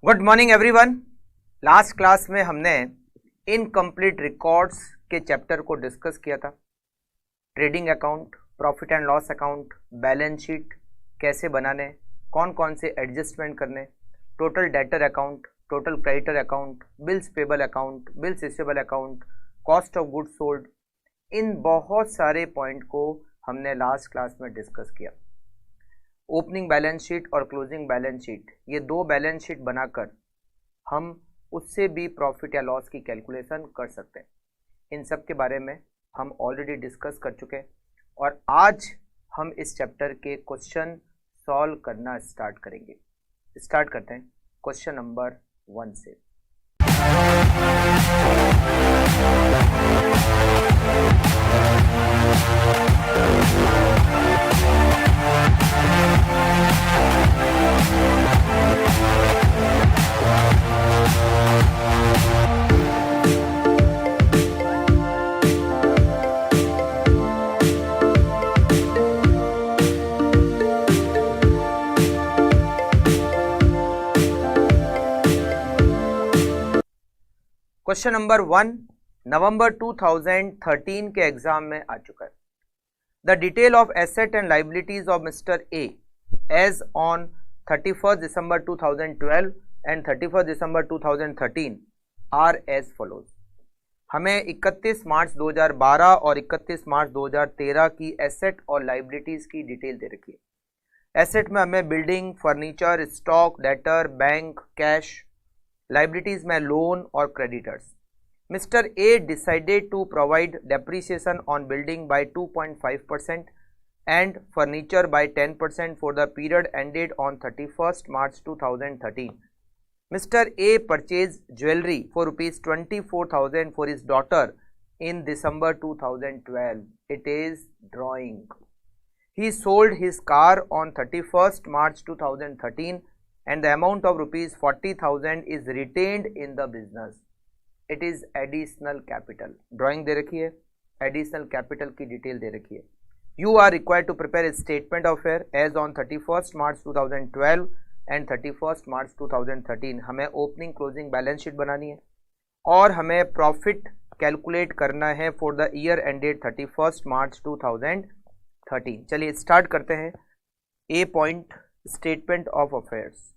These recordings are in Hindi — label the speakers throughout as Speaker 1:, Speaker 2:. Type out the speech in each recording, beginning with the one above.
Speaker 1: Good morning everyone. Last class में हमने इनकम्प्लीट रिकॉर्ड्स के चैप्टर को डिस्कस किया था। Trading account, profit and loss account, balance sheet कैसे बनाने, कौन कौन से एडजस्टमेंट करने, total debtor account, total creditor account, bills payable account, bills receivable account, cost of goods sold, इन बहुत सारे पॉइंट को हमने लास्ट क्लास में डिस्कस किया। ओपनिंग बैलेंस शीट और क्लोजिंग बैलेंस शीट, ये दो बैलेंस शीट बनाकर हम उससे भी प्रॉफिट या लॉस की कैलकुलेशन कर सकते हैं। इन सब के बारे में हम ऑलरेडी डिस्कस कर चुके हैं और आज हम इस चैप्टर के क्वेश्चन सॉल्व करना स्टार्ट करेंगे। स्टार्ट करते हैं क्वेश्चन नंबर 1 से। क्वेश्चन नंबर 1 नवंबर 2013 के एग्जाम में आ चुका है। The detail of asset and liabilities of mister A as on 31 December 2012 and 31 December 2013 are as follows. हमें 31 मार्च 2012 और 31 मार्च 2013 की एसेट और लाइबिलिटीज की डिटेल दे रखी है। एसेट में हमें building, furniture, stock, debtor, bank, cash. Liabilities में लोन और creditors. Mister A decided to provide depreciation on building by 2.5% and furniture by 10% for the period ended on 31st March 2013. Mr. A purchased jewelry for ₹24,000 for his daughter in December 2012. It is drawing. He sold his car on 31st March 2013 and the amount of ₹40,000 is retained in the business. It is additional capital. Drawing दे रखी है, additional capital की डिटेल दे रखी है। You are required to prepare a statement of affair as on 31st March 2012 and 31st March 2013. हमें ओपनिंग क्लोजिंग बैलेंस शीट बनानी है और हमें प्रॉफिट कैलकुलेट करना है for the year ended 31st March 2013। चलिए स्टार्ट करते हैं। A point, statement of affairs.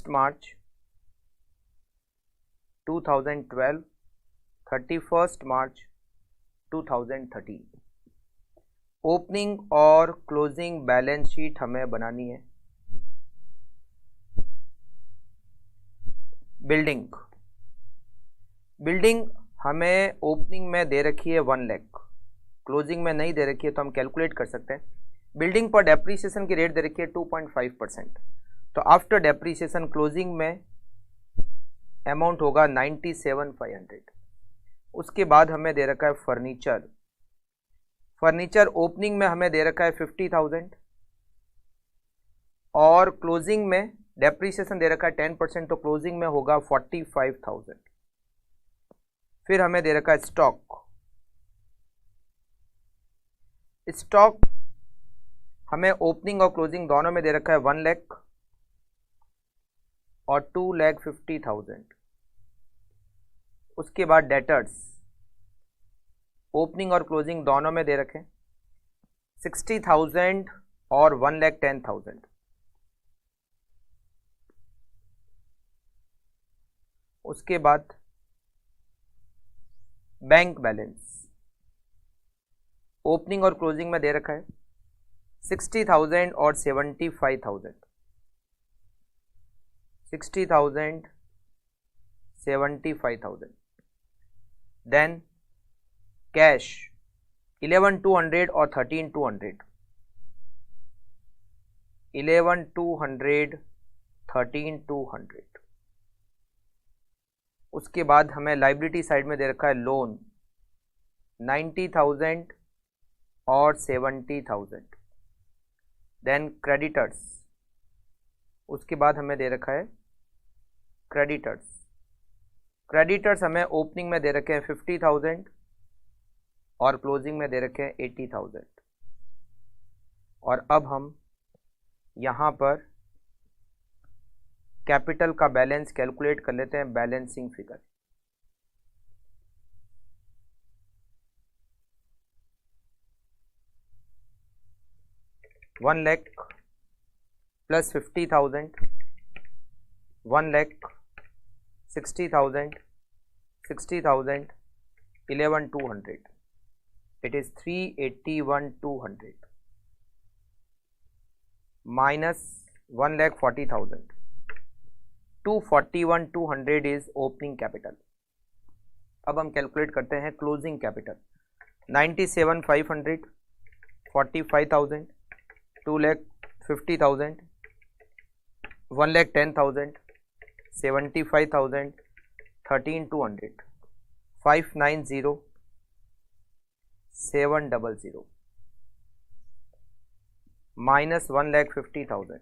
Speaker 1: March 2012, 31 March 2013। Opening और क्लोजिंग बैलेंस शीट हमें बनानी है। बिल्डिंग हमें ओपनिंग में दे रखी है 1 लाख, क्लोजिंग में नहीं दे रखी है तो हम कैलकुलेट कर सकते हैं। बिल्डिंग पर डेप्रिसिएशन की रेट दे रखी है 2.5%, तो आफ्टर डेप्रिसिएशन क्लोजिंग में अमाउंट होगा 97,500। उसके बाद हमें दे रखा है फर्नीचर ओपनिंग में हमें दे रखा है 50,000 और क्लोजिंग में डेप्रिसिएशन दे रखा है 10%, तो क्लोजिंग में होगा 45,000। फिर हमें दे रखा है स्टॉक हमें ओपनिंग और क्लोजिंग दोनों में दे रखा है 1 लाख और 2,50,000। उसके बाद डेटर्स ओपनिंग और क्लोजिंग दोनों में दे रखे 60,000 और 1,10,000। उसके बाद बैंक बैलेंस ओपनिंग और क्लोजिंग में दे रखा है 60,000 और 75,000। 60,000, 75,000। देन कैश 11,200 और 13,200। 11,200, 13,200। उसके बाद हमें लाइबिलिटी साइड में दे रखा है लोन 90,000 और 70,000। देन क्रेडिटर्स उसके बाद हमें दे रखा है क्रेडिटर्स। क्रेडिटर्स हमें ओपनिंग में दे रखे हैं 50,000 और क्लोजिंग में दे रखे हैं 80,000। और अब हम यहाँ पर कैपिटल का बैलेंस कैलकुलेट कर लेते हैं, balancing figure. One lakh plus 50,000, 1,60,000, 60,000, 11,200. It is 381,200 minus 1,40,000. 241,200 is opening capital. अब हम कैलकुलेट करते हैं closing capital. 97,500, 45,000, 2,50,000, 1,10,000, 75,000, 13,200, 590, 700 minus 1,50,000.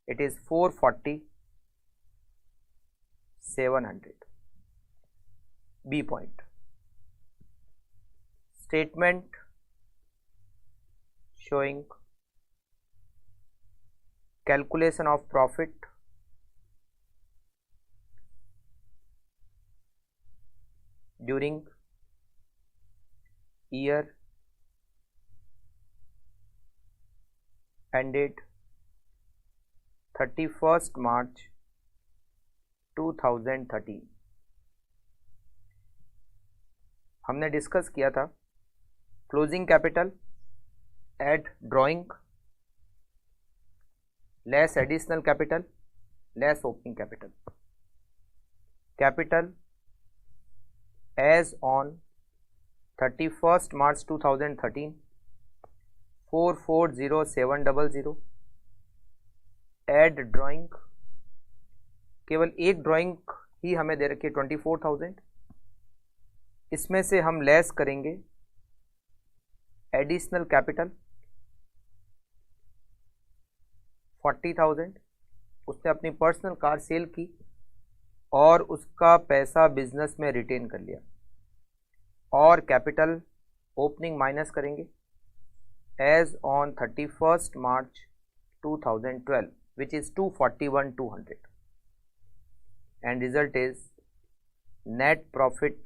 Speaker 1: It is 440,700. B point. Statement showing calculation of profit during year ended 31st March 2013। हमने डिस्कस किया था closing capital add drawing less additional capital less opening capital. Capital as on 31st March 2013 440,700। Add drawing, केवल एक ड्राइंग ही हमें दे रखी है 24,000। इसमें से हम लेस करेंगे एडिशनल कैपिटल 40,000। उसने अपनी पर्सनल कार सेल की और उसका पैसा बिजनेस में रिटेन कर लिया। और कैपिटल ओपनिंग माइनस करेंगे as on 31st March 2012 which is 241,200 and result is net profit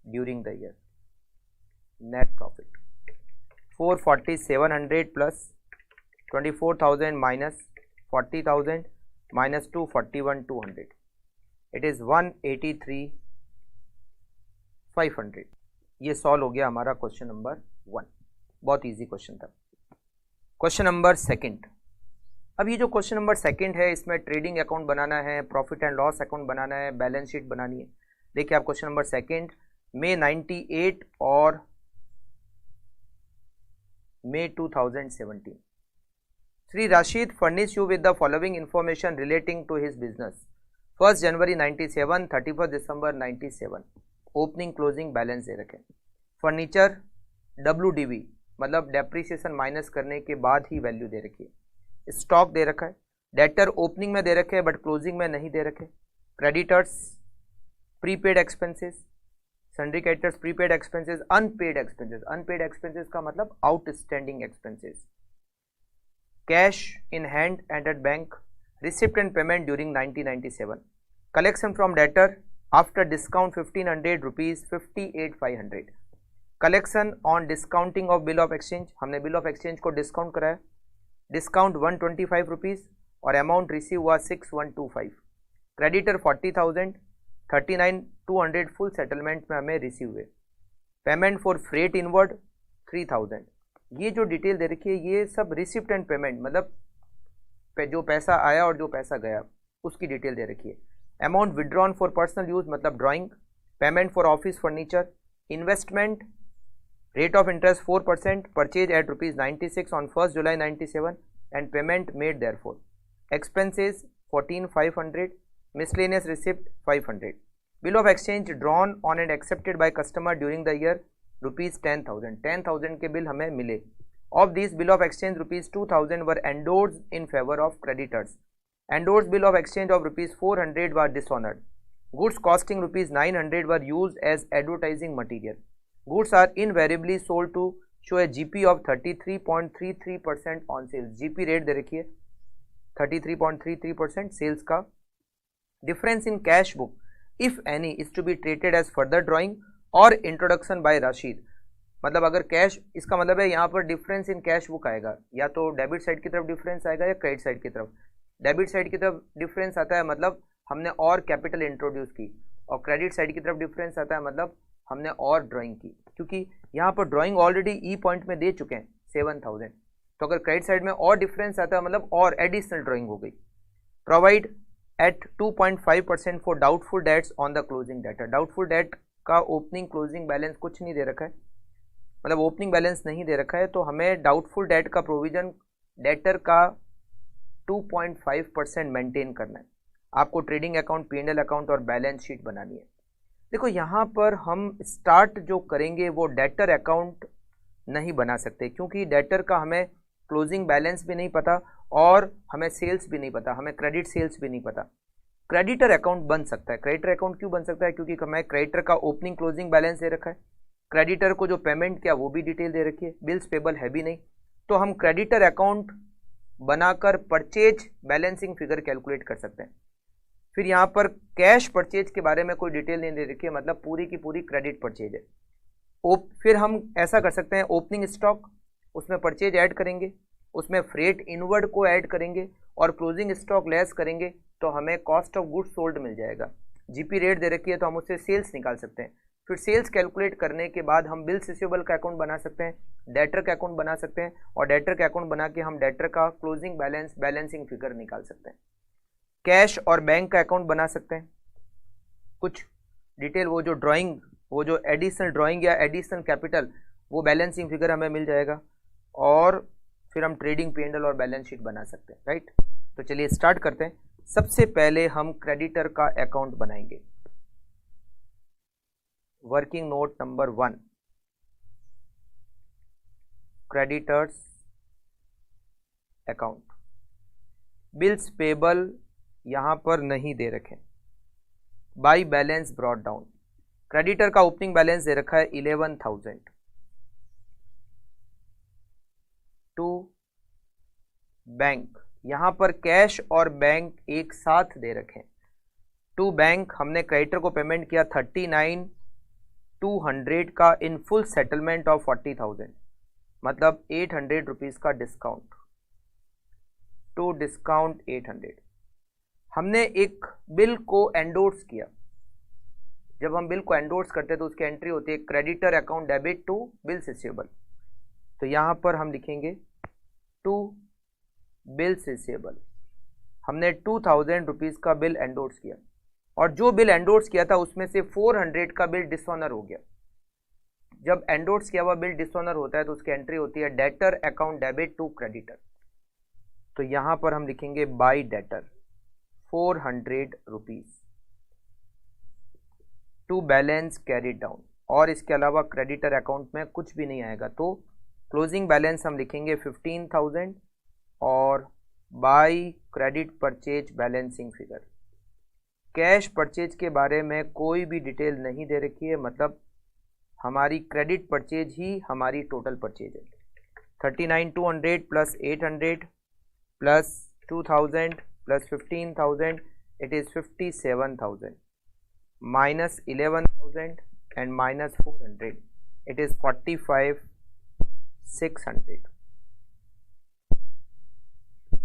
Speaker 1: during the year. Net profit 440,700 plus 24,000 minus 40,000 minus 241,200. It is 183,500. ये सॉल्व हो गया हमारा क्वेश्चन नंबर 1। बहुत इजी क्वेश्चन था। Question number second. अब ये जो क्वेश्चन नंबर सेकंड है इसमें ट्रेडिंग अकाउंट बनाना है, प्रॉफिट एंड लॉस अकाउंट बनाना है, बैलेंस शीट बनानी है। देखिए आप क्वेश्चन नंबर सेकंड, May 98 और May 2017। Sri Rashid furnish you with the following information relating to his business. 1st January 97, 31st December 97। Opening closing balance दे रखे। फर्नीचर WDV मतलब डेप्रिसिएशन माइनस करने के बाद ही वैल्यू दे रखी है। स्टॉक दे रखा है। डेटर ओपनिंग में दे रखे हैं बट क्लोजिंग में नहीं दे रखे। Creditors prepaid expenses, sundry creditors prepaid expenses, unpaid expenses. Unpaid expenses का मतलब outstanding expenses. Cash in hand and at bank, receipt and payment during 1997। Collection from debtor after discount 1,500 rupees 58,500। Collection on discounting of bill of exchange, हमने बिल ऑफ एक्सचेंज को डिस्काउंट कराया। डिस्काउंट 125 रुपीज़ और अमाउंट रिसीव हुआ 6,125। क्रेडिटर 40,000, 39,200 फुल सेटलमेंट में हमें रिसीव हुए। Payment for freight inward 3,000। ये जो डिटेल दे रखी है ये सब रिसिप्ट एंड पेमेंट मतलब जो पैसा आया और जो पैसा गया उसकी डिटेल दे रखी है। Amount withdrawn for personal use मतलब drawing. Payment for office furniture. Investment rate of interest 4%, purchase at ₹96 on 1st July 97 and payment made therefore. Expenses 14,500, miscellaneous receipt 500. Bill of exchange drawn on and accepted by customer during the year ₹10,000। 10,000 के बिल हमें मिले Of these bill of exchange rupees 2000 were endorsed in favor of creditors. Endorsed bill of exchange of rupees 400 were dishonored. Goods costing rupees 900 were used as advertising material. Goods are invariably sold to show a GP of 33.33% on sales. GP rate दे रखी है 33.33% सेल्स का. Difference in cash book if any is to be treated as further drawing or introduction by Rashid. मतलब अगर कैश, इसका मतलब है यहाँ पर डिफरेंस इन कैश बुक आएगा, या तो डेबिट साइड की तरफ डिफरेंस आएगा या क्रेडिट साइड की तरफ. डेबिट साइड की तरफ डिफरेंस आता है मतलब हमने और कैपिटल इंट्रोड्यूस की, और क्रेडिट साइड की तरफ डिफरेंस आता है मतलब हमने और ड्राइंग की, क्योंकि यहाँ पर ड्राइंग ऑलरेडी ई पॉइंट में दे चुके हैं 7000. तो अगर क्रेडिट साइड में और डिफरेंस आता है मतलब और एडिशनल ड्राइंग हो गई. Provide eight 2.5% for doubtful debts on the closing debtor. Doubtful debt का ओपनिंग क्लोजिंग बैलेंस कुछ नहीं दे रखा है, मतलब ओपनिंग बैलेंस नहीं दे रखा है, तो हमें डाउटफुल डेट का प्रोविजन डेटर का 2.5% मेंटेन करना है. आपको ट्रेडिंग अकाउंट, P&L अकाउंट और बैलेंस शीट बनानी है. देखो यहाँ पर हम स्टार्ट जो करेंगे वो डेटर अकाउंट नहीं बना सकते, क्योंकि डेटर का हमें क्लोजिंग बैलेंस भी नहीं पता और हमें सेल्स भी नहीं पता, हमें क्रेडिट सेल्स भी नहीं पता. क्रेडिटर अकाउंट बन सकता है. क्रेडिटर अकाउंट क्यों बन सकता है? क्योंकि हमें क्रेडिटर का ओपनिंग क्लोजिंग बैलेंस दे रखा है, क्रेडिटर को जो पेमेंट किया वो भी डिटेल दे रखी है, बिल्स पेबल है भी नहीं, तो हम क्रेडिटर अकाउंट बनाकर परचेज बैलेंसिंग फिगर कैलकुलेट कर सकते हैं. फिर यहाँ पर कैश परचेज के बारे में कोई डिटेल नहीं दे रखी है, मतलब पूरी की पूरी क्रेडिट परचेज है. फिर हम ऐसा कर सकते हैं, ओपनिंग स्टॉक, उसमें परचेज ऐड करेंगे, उसमें फ्रेट इनवर्ड को ऐड करेंगे और क्लोजिंग स्टॉक लेस करेंगे, तो हमें कॉस्ट ऑफ गुड्स सोल्ड मिल जाएगा. जीपी रेट दे रखी है तो हम उससे सेल्स निकाल सकते हैं. फिर सेल्स कैलकुलेट करने के बाद हम बिल्स रिसीवेबल का अकाउंट बना सकते हैं, डेटर का अकाउंट बना सकते हैं, और डेटर का अकाउंट बना के हम डेटर का क्लोजिंग बैलेंस, बैलेंसिंग फिगर निकाल सकते हैं. कैश और बैंक का अकाउंट बना सकते हैं. कुछ डिटेल वो जो ड्राइंग, वो जो एडिशनल ड्राइंग या एडिशनल कैपिटल, वो बैलेंसिंग फिगर हमें मिल जाएगा, और फिर हम ट्रेडिंग P&L और बैलेंस शीट बना सकते हैं. राइट, तो चलिए स्टार्ट करते हैं. सबसे पहले हम क्रेडिटर का अकाउंट बनाएंगे. Working note number 1, creditors account. Bills payable यहां पर नहीं दे रखे. By balance brought down. Creditor का ओपनिंग बैलेंस दे रखा है 11,000. टू बैंक, यहां पर कैश और बैंक एक साथ दे रखे हैं. टू बैंक हमने क्रेडिटर को पेमेंट किया 39,200 का इन फुल सेटलमेंट ऑफ 40,000, मतलब 800 रुपीज का डिस्काउंट. To discount 800. हमने एक बिल को एंडोर्स किया. जब हम बिल को एंडोर्स करते हैं तो उसकी एंट्री होती है creditor account debit to bills receivable. तो यहां पर हम लिखेंगे टू बिल्स रिसीवेबल. हमने 2000 रुपीज का बिल एंडोर्स किया, और जो बिल एंडोर्स किया था उसमें से 400 का बिल डिसऑनर हो गया. जब एंडोर्स किया हुआ बिल डिसऑनर होता है तो उसकी एंट्री होती है debtor account debit to creditor. तो यहां पर हम लिखेंगे by debtor 400 rupees to balance carry down, और इसके अलावा क्रेडिटर अकाउंट में कुछ भी नहीं आएगा. तो क्लोजिंग बैलेंस हम लिखेंगे 15,000 और by credit purchase balancing figure. Cash purchase के बारे में कोई भी डिटेल नहीं दे रखी है, मतलब हमारी क्रेडिट परचेज ही हमारी टोटल परचेज है. 39,200 plus 800 plus 2000 plus 15,000, it is 57,000 minus 11,000 and minus 400, it is 45,600.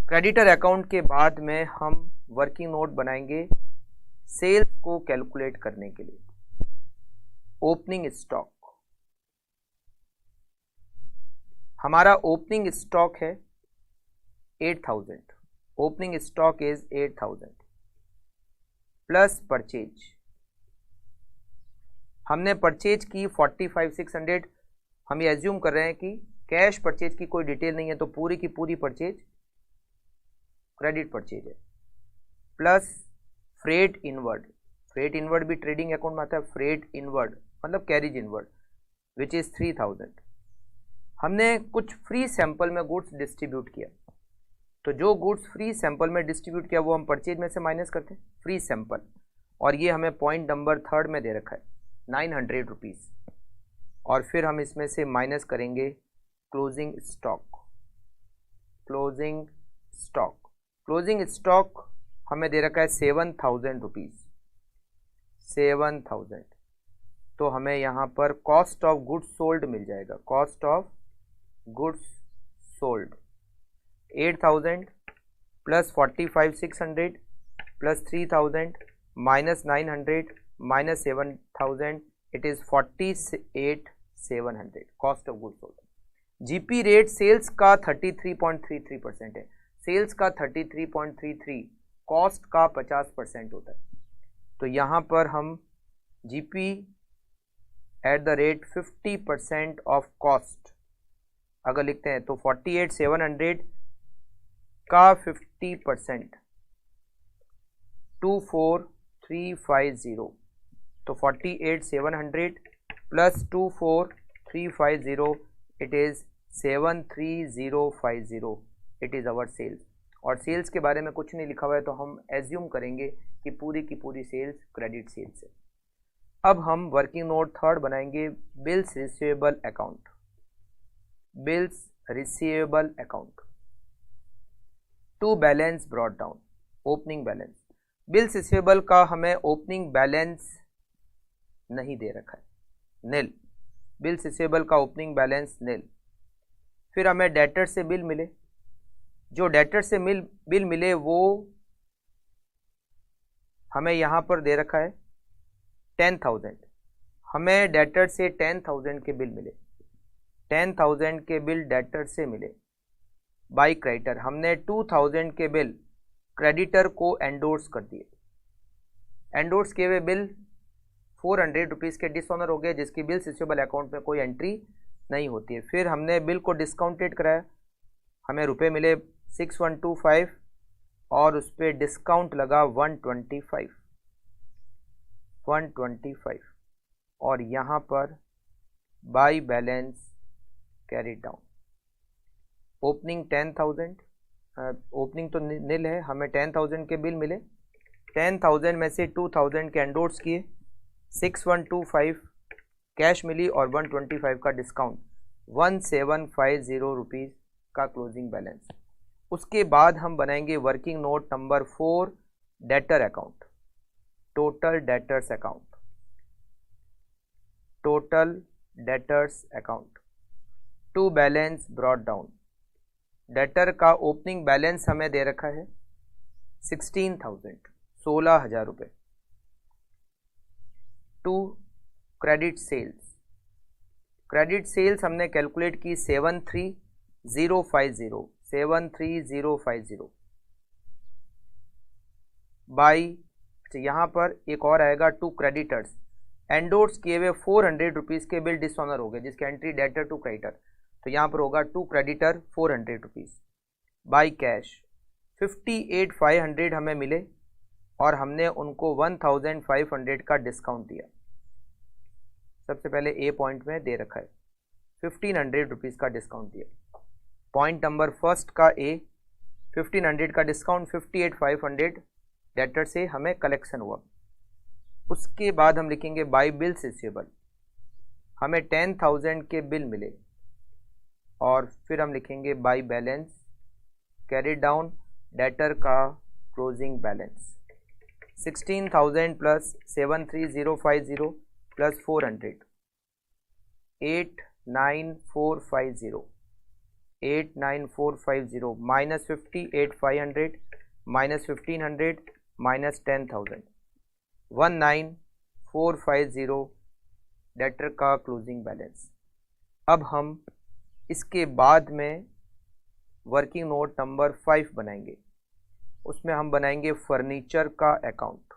Speaker 1: Creditor account के बाद में हम वर्किंग नोट बनाएंगे सेल्स को कैलकुलेट करने के लिए. ओपनिंग स्टॉक, हमारा ओपनिंग स्टॉक है 8,000. Opening stock is 8,000 plus purchase. हमने परचेज की 45,600. हम ये एज्यूम कर रहे हैं कि कैश परचेज की कोई डिटेल नहीं है, तो पूरी की पूरी परचेज क्रेडिट परचेज है, plus freight inward. Freight inward भी ट्रेडिंग अकाउंट में आता है. फ्रेट इनवर्ड मतलब कैरिज इनवर्ड विच इज 3,000. हमने कुछ फ्री सैंपल में गुड्स डिस्ट्रीब्यूट किया, तो जो गुड्स फ्री सैंपल में डिस्ट्रीब्यूट किया वो हम परचेज में से माइनस करते हैं, फ्री सैंपल, और ये हमें पॉइंट नंबर 3 में दे रखा है 900 रुपीज़, और फिर हम इसमें से माइनस करेंगे closing stock. Closing stock, closing stock हमें दे रखा है 7000 रुपीज़, 7000, तो हमें यहाँ पर कॉस्ट ऑफ गुड्स सोल्ड मिल जाएगा। Cost of goods sold 8000 plus 45,600 plus 3000 minus 900 minus 7000, it is 48,700 cost of goods sold. GP rate sales का 33.33% है, सेल्स का 33.33, कॉस्ट का 50% होता है, तो यहाँ पर हम GP eight the rate 50% of cost अगर लिखते हैं तो 48,700 का 50% 24,350, तो 48,700 plus 24,350, it is 73,050, it is our sales. और सेल्स के बारे में कुछ नहीं लिखा हुआ है, तो हम एज्यूम करेंगे कि पूरी की पूरी सेल्स क्रेडिट सेल्स है। अब हम वर्किंग नोट 3 बनाएंगे, bills receivable account. Bills receivable account to balance brought down, opening balance. Bills receivable का हमें ओपनिंग बैलेंस नहीं दे रखा है, नील। बिल्स रिसीवेबल का ओपनिंग बैलेंस नील। फिर हमें डेटर से बिल मिले, जो डेटर से बिल मिले वो हमें यहाँ पर दे रखा है 10,000, हमें डेटर से 10,000 के बिल मिले, 10,000 के बिल डेटर से मिले बाय क्रेडिटर। हमने 2,000 के बिल क्रेडिटर को एंडोर्स कर दिए, एंडोर्स किए हुए बिल 400 रुपीज़ के डिसऑनर हो गए, जिसकी बिल्स रिसीवेबल अकाउंट में कोई एंट्री नहीं होती है। फिर हमने बिल को डिस्काउंटेड कराया, हमें रुपए मिले 6125 और उस पर डिस्काउंट लगा 125, और यहाँ पर bye balance carried down. Opening 10,000, opening तो नील है, हमें 10,000 के बिल मिले, 10,000 में से 2,000 के एंडोर्स किए, 6125 कैश मिली और 125 का डिस्काउंट, 1750 रुपीज़ का क्लोजिंग बैलेंस। उसके बाद हम बनाएंगे working note number 4, debtor account, total debtors account. Total debtors account to balance brought down. Debtor का ओपनिंग बैलेंस हमें दे रखा है 16,000, 16,000 रुपये। To credit sales, credit sales हमने कैलकुलेट की 73,050, 73,050 बाई, यहाँ पर एक और आएगा टू क्रेडिटर्स, एंडोर्स किए हुए 400 रुपीज़ के बिल डिसऑनर हो गए, जिसके एंट्री डेटर टू क्रेडिटर, तो यहाँ पर होगा to creditor 400 rupees by cash. 58,500 हमें मिले और हमने उनको 1,500 का डिस्काउंट दिया। सबसे पहले ए पॉइंट में दे रखा है 1,500 रुपीज़ का डिस्काउंट दिया। पॉइंट नंबर फर्स्ट का ए, 1,500 का डिस्काउंट, 58,500 डेटर से हमें कलेक्शन हुआ। उसके बाद हम लिखेंगे बाय बिल्स रिसीवेबल, हमें 10,000 के बिल मिले और फिर हम लिखेंगे by balance carried down, debtor का closing balance 16,000 plus 73,050 plus 400, 89450, 89450 minus 58,500 minus 1,500 minus 10,000, 19,450 debtor का क्लोजिंग बैलेंस। अब हम इसके बाद में वर्किंग नोट नंबर 5 बनाएंगे, उसमें हम बनाएंगे फर्नीचर का अकाउंट।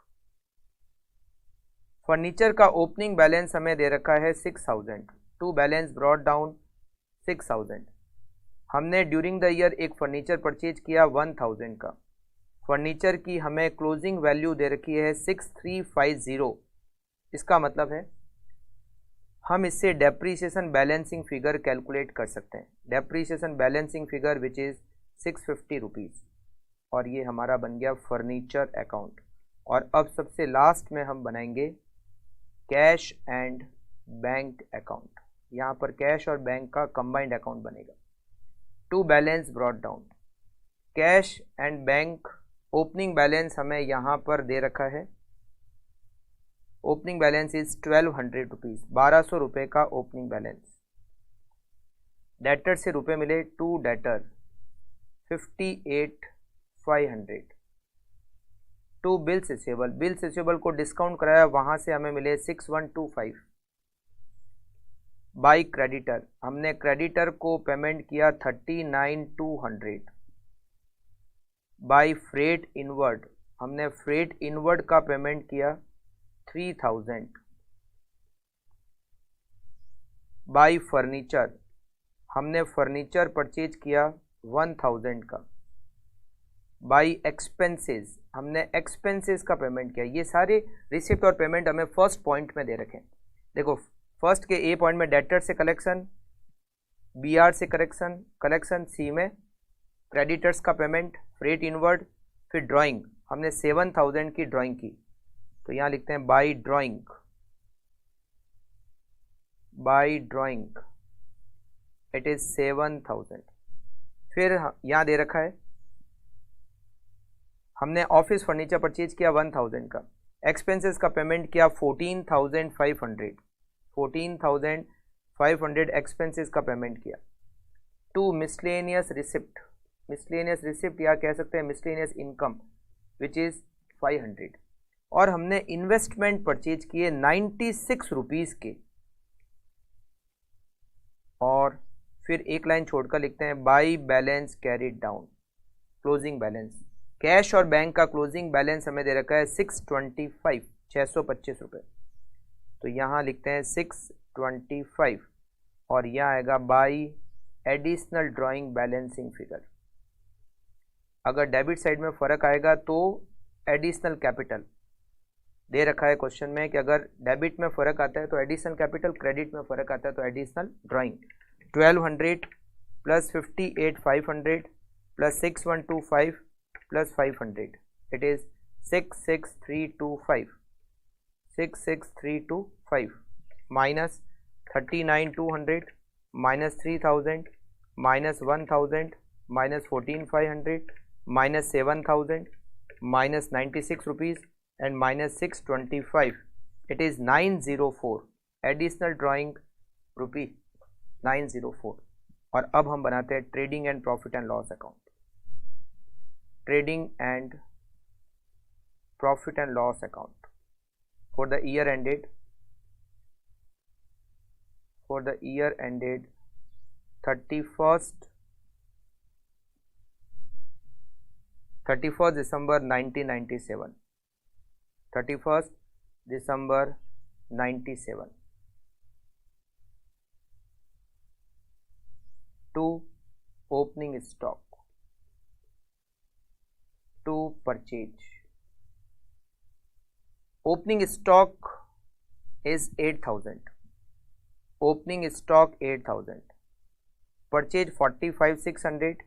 Speaker 1: फर्नीचर का ओपनिंग बैलेंस हमें दे रखा है 6,000, टू बैलेंस ब्रॉट डाउन 6,000। हमने ड्यूरिंग द ईयर एक फर्नीचर परचेज किया 1,000 का, फर्नीचर की हमें क्लोजिंग वैल्यू दे रखी है 6,350। इसका मतलब है हम इससे डेप्रीसिएशन बैलेंसिंग फिगर कैलकुलेट कर सकते हैं। Depreciation balancing figure which is 650 rupees, और ये हमारा बन गया फर्नीचर अकाउंट। और अब सबसे लास्ट में हम बनाएंगे कैश एंड बैंक अकाउंट। यहाँ पर कैश और बैंक का कंबाइंड अकाउंट बनेगा। To balance brought down, cash and bank opening balance हमें यहाँ पर दे रखा है। ओपनिंग बैलेंस इज 1200 रुपीज़, 1200 रुपये का ओपनिंग बैलेंस। डेटर से रुपये मिले, to debtor 58,500। To bills receivable, bills receivable को डिस्काउंट कराया, वहाँ से हमें मिले 6125। बाई क्रेडिटर, हमने क्रेडिटर को पेमेंट किया 39,200। बाई फ्रेट इनवर्ड, हमने फ्रेट इनवर्ड का पेमेंट किया 3000। बाई फर्नीचर, हमने फर्नीचर परचेज किया 1000 का। बाई एक्सपेंसेस, हमने एक्सपेंसेस का पेमेंट किया। ये सारे रिसिप्ट और पेमेंट हमें फर्स्ट पॉइंट में दे रखे हैं। देखो फर्स्ट के ए पॉइंट में डेटर से कलेक्शन, बी आर से कलेक्शन, सी में क्रेडिटर्स का पेमेंट, फ्रेट इनवर्ड, फिर ड्राइंग, हमने 7000 की ड्राइंग की, तो यहाँ लिखते हैं by drawing, by drawing it is 7000। फिर यहाँ दे रखा है हमने ऑफिस फर्नीचर परचेज किया 1000 का, एक्सपेंसेस का पेमेंट किया 14,500, 14,500 एक्सपेंसेस का पेमेंट किया। To miscellaneous receipt, miscellaneous receipt या कह सकते हैं मिसलेनियस इनकम विच इज़ 500। और हमने इन्वेस्टमेंट परचेज किए 96 रुपीज़ के। और फिर एक लाइन छोड़कर लिखते हैं by balance carried down, closing balance. Cash और बैंक का क्लोजिंग बैलेंस हमें दे रखा है 625, 625 रुपये, तो यहाँ लिखते हैं 625। और यहाँ आएगा by additional drawing balancing figure. अगर डेबिट साइड में फ़र्क आएगा तो एडिशनल कैपिटल दे रखा है क्वेश्चन में कि अगर डेबिट में फ़र्क आता है तो एडिशनल कैपिटल, क्रेडिट में फ़र्क आता है तो additional drawing. 1200 plus 58,500 plus 6125 plus 500 it is 66325, 66325 minus 39,200 minus 3000 minus 1000 minus 14,500 minus 7000 minus 96 rupees and minus 625 it is 904। Additional drawing rupee 904। और अब हम बनाते हैं trading and profit and loss account. Trading and profit and loss account for the year ended 31st December 1997, 31st December 97। to opening stock, to purchase। Opening stock is 8000, opening stock 8000, purchase 45,600,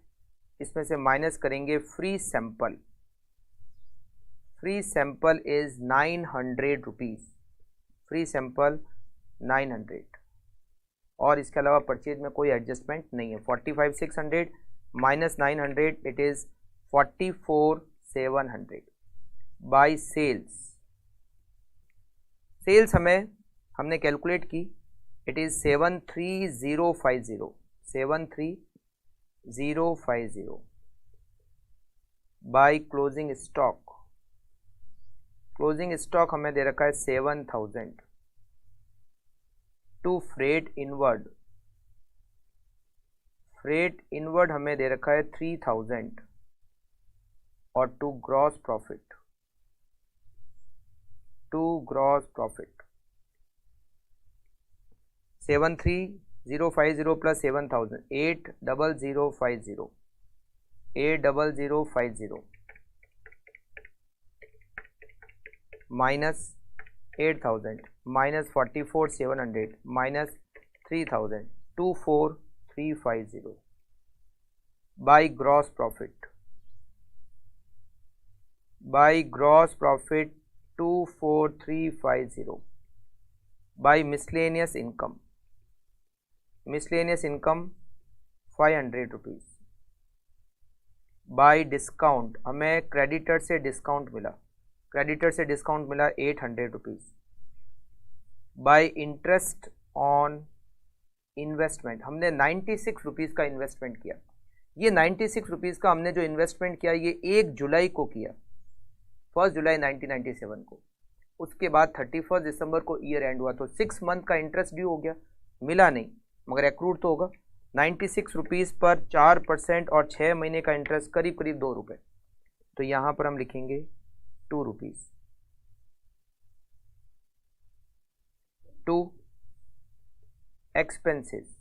Speaker 1: इसमें से माइनस करेंगे free sample, free sample is 900 rupees, free sample 900। और इसके अलावा परचेज में कोई एडजस्टमेंट नहीं है। 45,600 minus 900 it is 44,700। By sales, sales हमने कैलकुलेट की, it is 73050, 73050। By closing stock, closing stock हमें दे रखा है 7000। To freight inward, freight inward हमें दे रखा है 3000। और to gross profit, to gross profit 73050 plus 7000 80050, 80050 minus 8,000 minus 44,700 minus 3,000 24,350 by gross profit 24,350 by miscellaneous income 500 rupees by discount, हमें क्रेडिटर से डिस्काउंट मिला 800 rupees by interest on investment, हमने 96 रुपीज़ का इन्वेस्टमेंट किया। ये 96 रुपीज़ का हमने जो इन्वेस्टमेंट किया ये 1 जुलाई को किया, 1 जुलाई 1997 को। उसके बाद 31 दिसंबर को ईयर एंड हुआ, तो 6 मंथ का इंटरेस्ट ड्यू हो गया, मिला नहीं मगर एक्रूड तो होगा। 96 रुपीज़ पर 4% और 6 महीने का इंटरेस्ट करीब करीब 2 रुपये, तो यहाँ पर हम लिखेंगे 2 रुपीज़। 2 एक्सपेंसेस,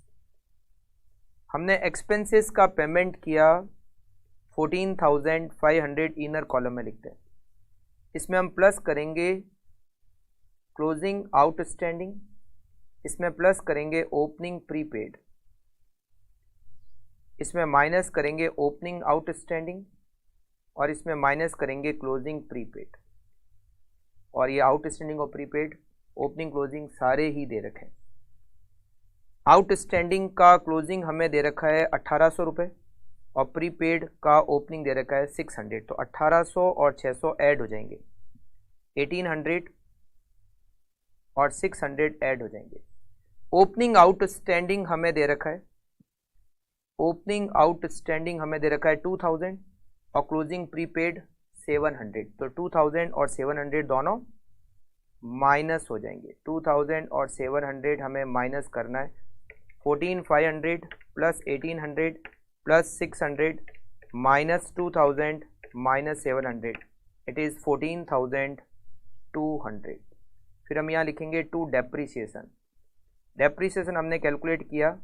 Speaker 1: हमने एक्सपेंसेस का पेमेंट किया 14,500 इनर कॉलम में लिखते हैं। इसमें हम प्लस करेंगे क्लोजिंग आउटस्टैंडिंग, इसमें प्लस करेंगे ओपनिंग प्रीपेड, इसमें माइनस करेंगे ओपनिंग आउटस्टैंडिंग और इसमें माइनस करेंगे क्लोजिंग प्रीपेड। और ये आउटस्टैंडिंग और प्रीपेड ओपनिंग क्लोजिंग सारे ही दे रखे हैं। आउटस्टैंडिंग का क्लोजिंग हमें दे रखा है 1800 रुपये और प्रीपेड का ओपनिंग दे रखा है 600, तो 1800 और 600 ऐड हो जाएंगे, 1800 और 600 ऐड हो जाएंगे। ओपनिंग आउटस्टैंडिंग हमें दे रखा है 2000 और क्लोजिंग प्रीपेड 700, तो 2000 और 700 दोनों माइनस हो जाएंगे। 2000 और 700 हमें माइनस करना है। 14,500 plus 1800 plus 600 minus 2000 minus 700, it is 14,200। फिर हम यहाँ लिखेंगे टू डेप्रीसिएशन। डेप्रीसिएशन हमने कैलकुलेट किया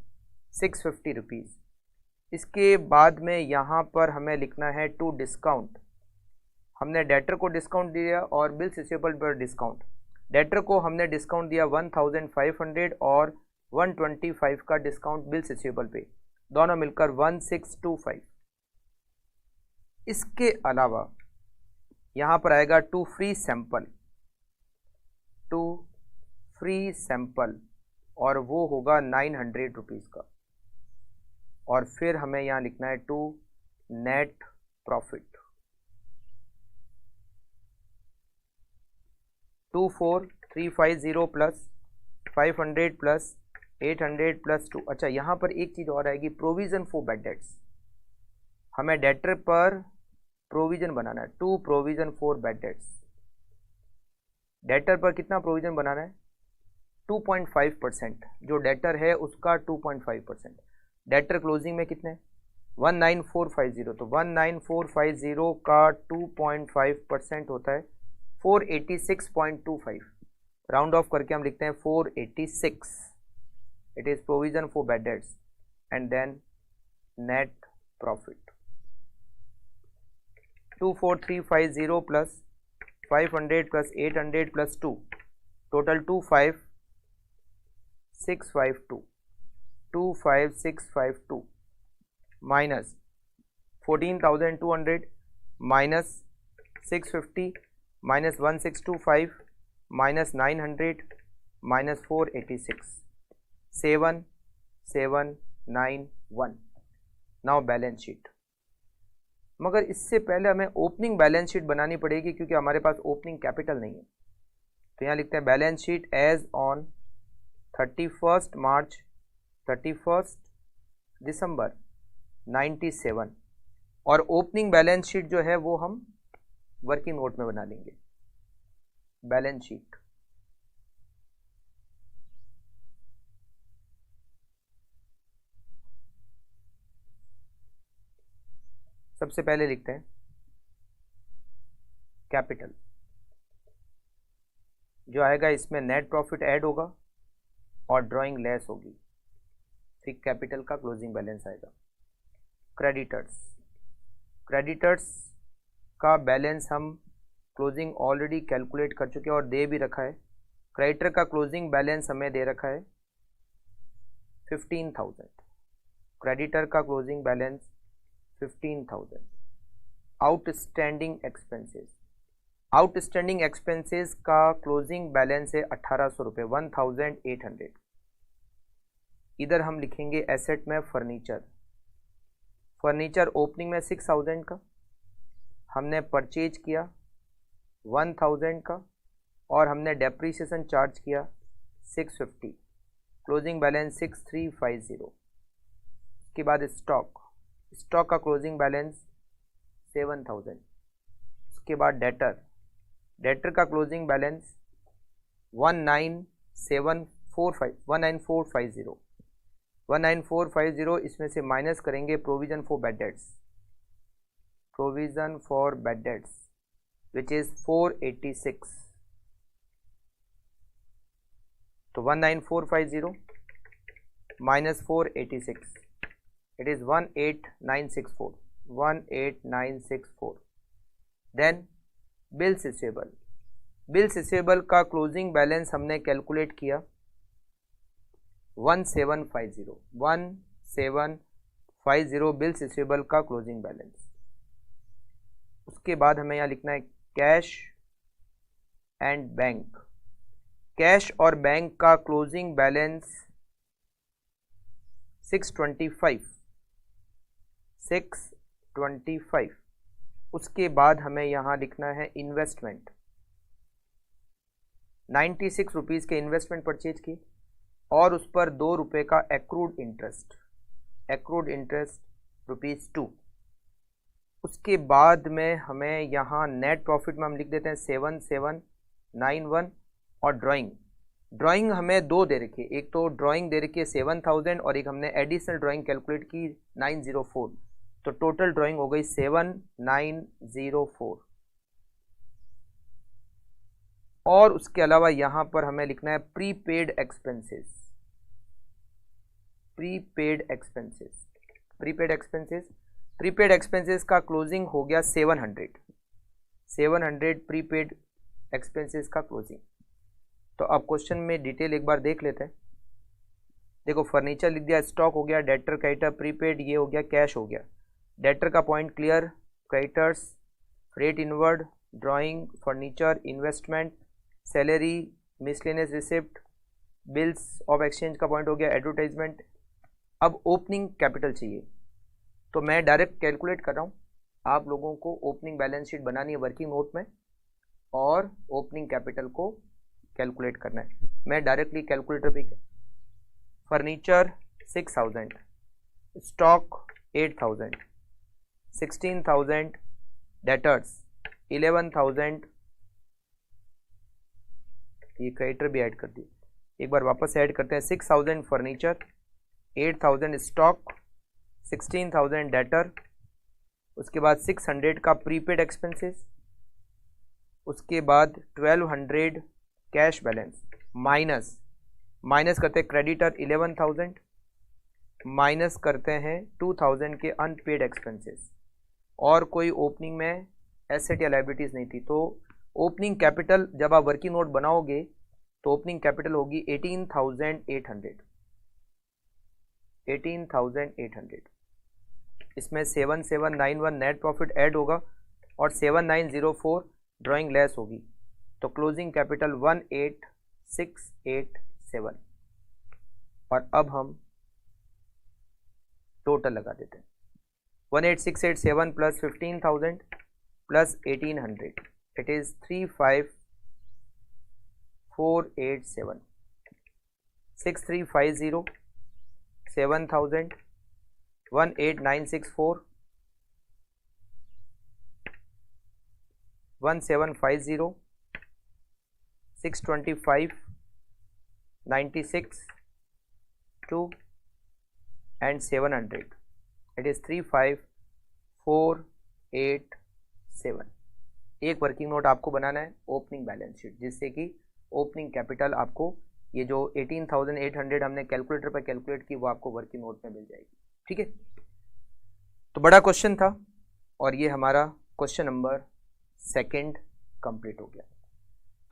Speaker 1: 650 रुपीज़। इसके बाद में यहाँ पर हमें लिखना है टू डिस्काउंट। हमने डेटर को डिस्काउंट दिया और बिल्स रिसीवेबल पर डिस्काउंट। डेटर को हमने डिस्काउंट दिया 1,500 और 125 का डिस्काउंट बिल्स रिसीवेबल पे, दोनों मिलकर 1625। इसके अलावा यहाँ पर आएगा टू फ्री सैंपल और वो होगा 900 रुपीज़ का। और फिर हमें यहाँ लिखना है to net profit 24,350 plus 500 plus 800 plus 2। अच्छा, यहाँ पर एक चीज़ और आएगी, प्रोविज़न फॉर बैड डेट्स। हमें डेटर पर प्रोविज़न बनाना है, to provision for bad debts. Debtor पर कितना प्रोविज़न बनाना है? 2.5%। जो डेटर है उसका 2.5%। डेटर क्लोजिंग में कितने? 19450, तो 19450 का 2.5% होता है 486.25। राउंड ऑफ करके हम लिखते हैं 486। It is provision for bad debts and then net profit 24,350 plus 500 plus 800 plus 2, total 25652 minus 14,200 minus 650 minus 1625 minus 900 minus 486 7791। Now balance sheet. मगर इससे पहले हमें ओपनिंग बैलेंस शीट बनानी पड़ेगी क्योंकि हमारे पास ओपनिंग कैपिटल नहीं है। तो यहाँ लिखते हैं बैलेंस शीट एज ऑन 31 दिसंबर 97 और ओपनिंग बैलेंस शीट जो है वो हम वर्किंग नोट में बना लेंगे। बैलेंस शीट सबसे पहले लिखते हैं कैपिटल, जो आएगा इसमें नेट प्रॉफिट ऐड होगा और ड्राइंग लेस होगी, फिर कैपिटल का क्लोजिंग बैलेंस आएगा। क्रेडिटर्स का बैलेंस हम क्लोजिंग ऑलरेडी कैलकुलेट कर चुके हैं और दे भी रखा है क्रेडिटर का क्लोजिंग बैलेंस हमें दे रखा है 15,000, क्रेडिटर का closing balance 15,000। Outstanding expenses, outstanding expenses का क्लोजिंग बैलेंस है 1800 रुपये, 1800। इधर हम लिखेंगे एसेट में फर्नीचर, फर्नीचर ओपनिंग में 6000 का, हमने परचेज किया 1000 का, और हमने डेप्रीसिएशन चार्ज किया 650, क्लोजिंग बैलेंस 6350। उसके बाद स्टॉक, स्टॉक का क्लोजिंग बैलेंस 7000। उसके बाद डेटर, डेटर का क्लोजिंग बैलेंस 19450, 19450। इसमें से माइनस करेंगे provision for bad debts, provision for bad debts which is 486। तो 19450 minus 486, it is 18964, 18964। Then bills receivable, bills receivable का क्लोजिंग बैलेंस हमने कैलकुलेट किया 1750, 1750 बिल्स रिसीवेबल का क्लोजिंग बैलेंस। उसके बाद हमें यहाँ लिखना है कैश एंड बैंक, कैश और बैंक का क्लोजिंग बैलेंस 625। उसके बाद हमें यहाँ लिखना है इन्वेस्टमेंट, 96 रुपीज़ के इन्वेस्टमेंट परचेज की, और उस पर 2 रुपये का एक्रूड इंटरेस्ट, एक्रूड इंटरेस्ट ₹2। उसके बाद में हमें यहाँ नेट प्रॉफिट में हम लिख देते हैं 7791, और ड्राइंग, ड्राइंग हमें 2 दे रखी है, एक तो ड्राइंग दे रखी है 7000 और एक हमने एडिशनल ड्राइंग कैलकुलेट की 904, तो टोटल ड्राइंग हो गई 7904। और उसके अलावा यहां पर हमें लिखना है prepaid expenses, prepaid expenses, prepaid expenses, prepaid expenses का क्लोजिंग हो गया 700 प्रीपेड एक्सपेंसेस का क्लोजिंग। तो अब क्वेश्चन में डिटेल एक बार देख लेते हैं। देखो फर्नीचर लिख दिया, स्टॉक हो गया, डेटर क्रेडिटर प्रीपेड ये हो गया, कैश हो गया। डेटर का point clear, creditors, freight inward, drawing, furniture, investment, salary, miscellaneous receipt, bills of exchange का पॉइंट हो गया, एडवर्टाइजमेंट। अब ओपनिंग कैपिटल चाहिए, तो मैं डायरेक्ट कैलकुलेट कर रहा हूँ। आप लोगों को ओपनिंग बैलेंस शीट बनानी है वर्किंग नोट में, और ओपनिंग कैपिटल को कैलकुलेट करना है। मैं डायरेक्टली कैलकुलेटर पे, फर्नीचर 6000, स्टॉक 8000, 16000, डेटर्स 11000, ये क्रेडिटर भी ऐड कर दिए, एक बार वापस ऐड करते हैं। 6000 फर्नीचर, 8000 स्टॉक, 16000 डेटर, उसके बाद 600 का प्रीपेड एक्सपेंसेस, उसके बाद 1200 कैश बैलेंस, माइनस करते हैं क्रेडिटर 11000, माइनस करते हैं 2000 के अनपेड एक्सपेंसेस, और कोई ओपनिंग में एसेट या लायबिलिटीज नहीं थी। तो ओपनिंग कैपिटल जब आप वर्किंग नोट बनाओगे तो ओपनिंग कैपिटल होगी 18,800, 18,800। इसमें 7791 नेट प्रॉफिट ऐड होगा और 7904 ड्राइंग लेस होगी, तो क्लोजिंग कैपिटल 18687। और अब हम टोटल लगा देते हैं, 18687 plus 15,000 plus 1800, it is 35487, 6350, 7000, 18964, 1750, 625, 96, 2 and 700, it is 35487। एक वर्किंग नोट आपको बनाना है ओपनिंग बैलेंस शीट, जिससे कि ओपनिंग कैपिटल आपको ये जो 18,800 हमने कैलकुलेटर पर कैलकुलेट की वो आपको वर्किंग नोट में मिल जाएगी। ठीक है, तो बड़ा क्वेश्चन था और ये हमारा क्वेश्चन नंबर 2 कंप्लीट हो गया।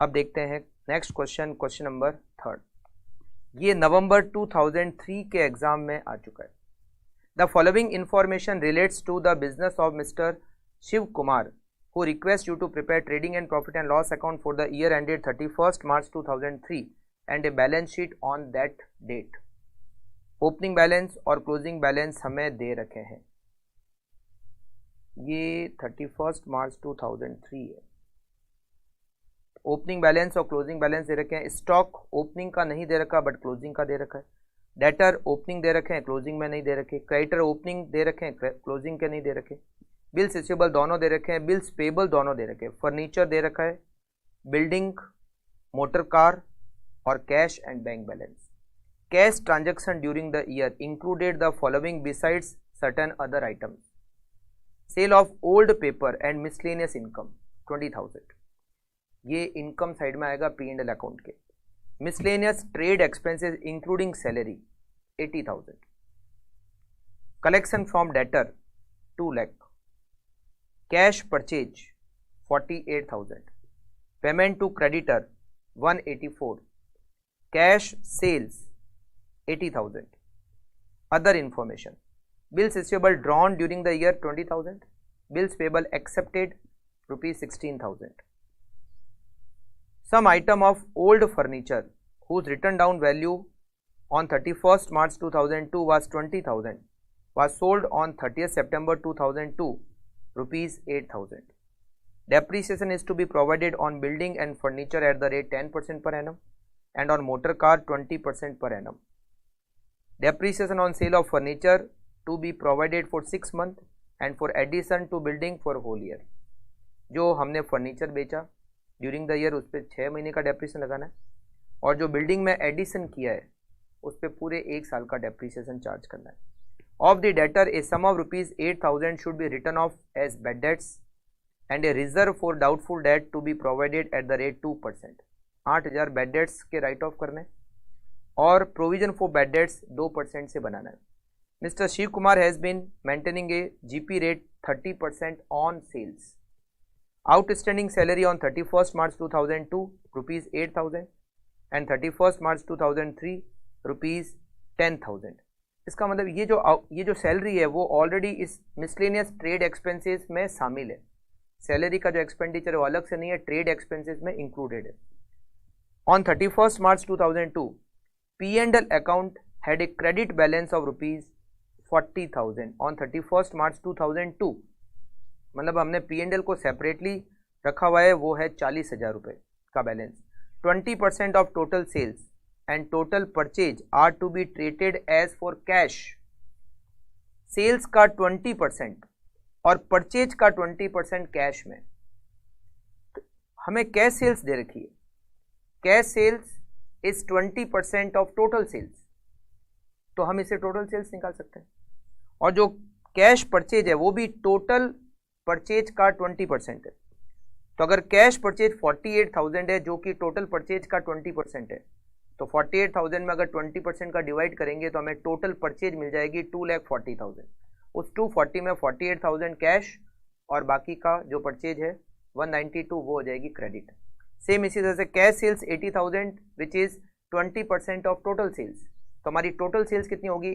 Speaker 1: अब देखते हैं नेक्स्ट क्वेश्चन, क्वेश्चन नंबर 3। ये नवंबर 2003 के एग्जाम में आ चुका है। The following information relates to the business of mister Shiv Kumar who request you to prepare trading and profit and loss account for the year ended 31st March 2003 and a balance sheet on that date. Opening balance और क्लोजिंग बैलेंस हमें दे रखे हैं। ये 31 मार्च 2003 है। ओपनिंग बैलेंस और क्लोजिंग बैलेंस दे रखे हैं। स्टॉक ओपनिंग का नहीं दे रखा बट क्लोजिंग का दे रखा है। डेटर ओपनिंग दे रखे हैं, क्लोजिंग में नहीं दे रखे। क्रेडिटर ओपनिंग दे रखे हैं, क्लोजिंग के नहीं दे रखे। बिल्स रिसीवेबल दोनों दे रखे हैं, बिल्स पेबल दोनों दे रखे हैं। फर्नीचर दे रखा है, बिल्डिंग, मोटर कार और cash and bank balance. Cash transaction during the year included the following besides certain other items. Sale of old paper and miscellaneous income 20,000, ये इनकम साइड में आएगा पी एंड एल अकाउंट के। Miscellaneous trade expenses including salary 80,000। Collection from debtor 2 lakh. Cash purchase 48,000। Payment to creditor 184। Cash sales 80,000। Other information, bills receivable drawn during the year 20,000। Bills payable accepted ₹16,000। Some item of old furniture whose written down value on 31st March 2002 was 20,000 was sold on 30th September 2002 ₹8,000. Depreciation is to be provided on building and furniture at the rate 10% per annum and on motor car 20% per annum. Depreciation on sale of furniture to be provided for 6 months and for addition to building for whole year. जो हमने फर्नीचर बेचा ड्यूरिंग द ईयर उस पर 6 महीने का डेप्रीसिएशन लगाना है और जो बिल्डिंग में एडिशन किया है उस पर पूरे 1 साल का डेप्रीसिएशन चार्ज करना है। Of the debtor a sum of ₹8,000 should be written off as bad debts and a reserve for doubtful debt to be provided at the rate 2%। 8,000 bad debts के राइट ऑफ करने और प्रोविजन फॉर बैड डेट्स 2% से बनाना है। Mister Shiv Kumar has been maintaining a GP rate 30% on sales. Outstanding salary on 31st March 2002 ₹8,000 and 31st March 2003 ₹10,000। इसका मतलब ये जो सैलरी है वो ऑलरेडी इस मिसलेनियस ट्रेड एक्सपेंसेस में शामिल है। सैलरी का जो एक्सपेंडिचर है वो अलग से नहीं है, ट्रेड एक्सपेंसेस में इंक्लूडेड है। On 31st March 2002 P&L account had a credit balance of ₹40,000 on 31st March 2002, मतलब हमने P&L को सेपरेटली रखा हुआ है, वो है 40,000 रुपये का balance. 20% of total sales and total purchase are to be treated as for cash. Sales का 20% और परचेज का 20% कैश में। तो हमें कैश सेल्स दे रखी है। Cash sales is 20% of total sales, तो हम इसे टोटल सेल्स निकाल सकते हैं। और जो कैश परचेज है वो भी टोटल परचेज का 20% है। तो अगर कैश परचेज 48,000 है जो कि टोटल परचेज का 20% है, तो 48,000 में अगर 20% का डिवाइड करेंगे तो हमें टोटल परचेज मिल जाएगी 2,40,000। उस 240 में 48,000 कैश और बाकी का जो परचेज है 192 वो हो जाएगी क्रेडिट। सेम इसी तरह से cash sales 80,000 which is 20% of total sales. तो हमारी टोटल सेल्स कितनी होगी?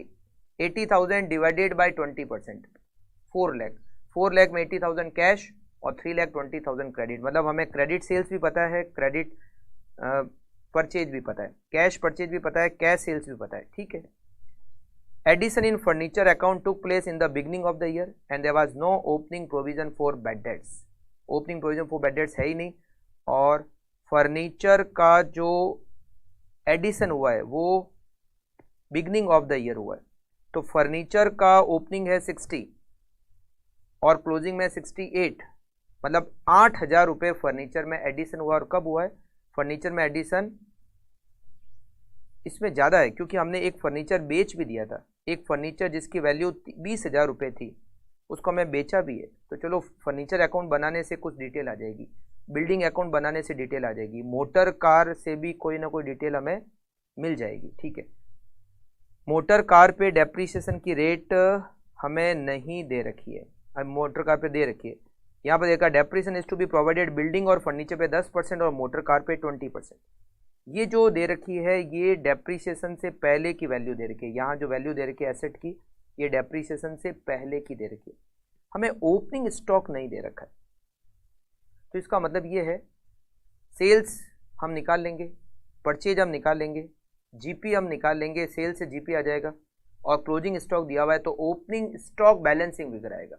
Speaker 1: 80,000 डिवाइडेड बाई 20%, 4 लाख। 4 लाख में 80,000 कैश और 3,20,000 क्रेडिट। मतलब हमें क्रेडिट सेल्स भी पता है, क्रेडिट परचेज भी पता है, कैश परचेज भी पता है, कैश सेल्स भी पता है। ठीक है। Addition in furniture account took place in the beginning of the year and there was no opening provision for bad debts. Opening provision for bad debts है ही नहीं। और फर्नीचर का जो एडिशन हुआ है वो बिगनिंग ऑफ द ईयर हुआ है। तो फर्नीचर का ओपनिंग है 60 और क्लोजिंग में 68, मतलब 8,000 रुपये फर्नीचर में एडिशन हुआ। और कब हुआ है फर्नीचर में एडिशन? इसमें ज़्यादा है क्योंकि हमने एक फर्नीचर बेच भी दिया था। एक फर्नीचर जिसकी वैल्यू 20,000 रुपये थी उसको हमें बेचा भी है। तो चलो फर्नीचर अकाउंट बनाने से कुछ डिटेल आ जाएगी, बिल्डिंग अकाउंट बनाने से डिटेल आ जाएगी, मोटर कार से भी कोई ना कोई डिटेल हमें मिल जाएगी। ठीक है। मोटर कार पे डेप्रीसिएशन की रेट हमें नहीं दे रखी है, मोटर कार पे दे रखी है। यहाँ पर देखा depreciation is to be provided building और फर्नीचर पे 10% और मोटर कार पे 20%। ये जो दे रखी है ये डेप्रिसिएशन से पहले की वैल्यू दे रखी है। यहाँ जो वैल्यू दे रखी है एसेट की ये डेप्रिसिएशन से पहले की दे रखी है, हमें ओपनिंग स्टॉक नहीं दे रखा है। तो इसका मतलब ये है सेल्स हम निकाल लेंगे, परचेज हम निकाल लेंगे, जीपी हम निकाल लेंगे, सेल से जीपी आ जाएगा और क्लोजिंग स्टॉक दिया हुआ है तो ओपनिंग स्टॉक बैलेंसिंग फिगर आएगा।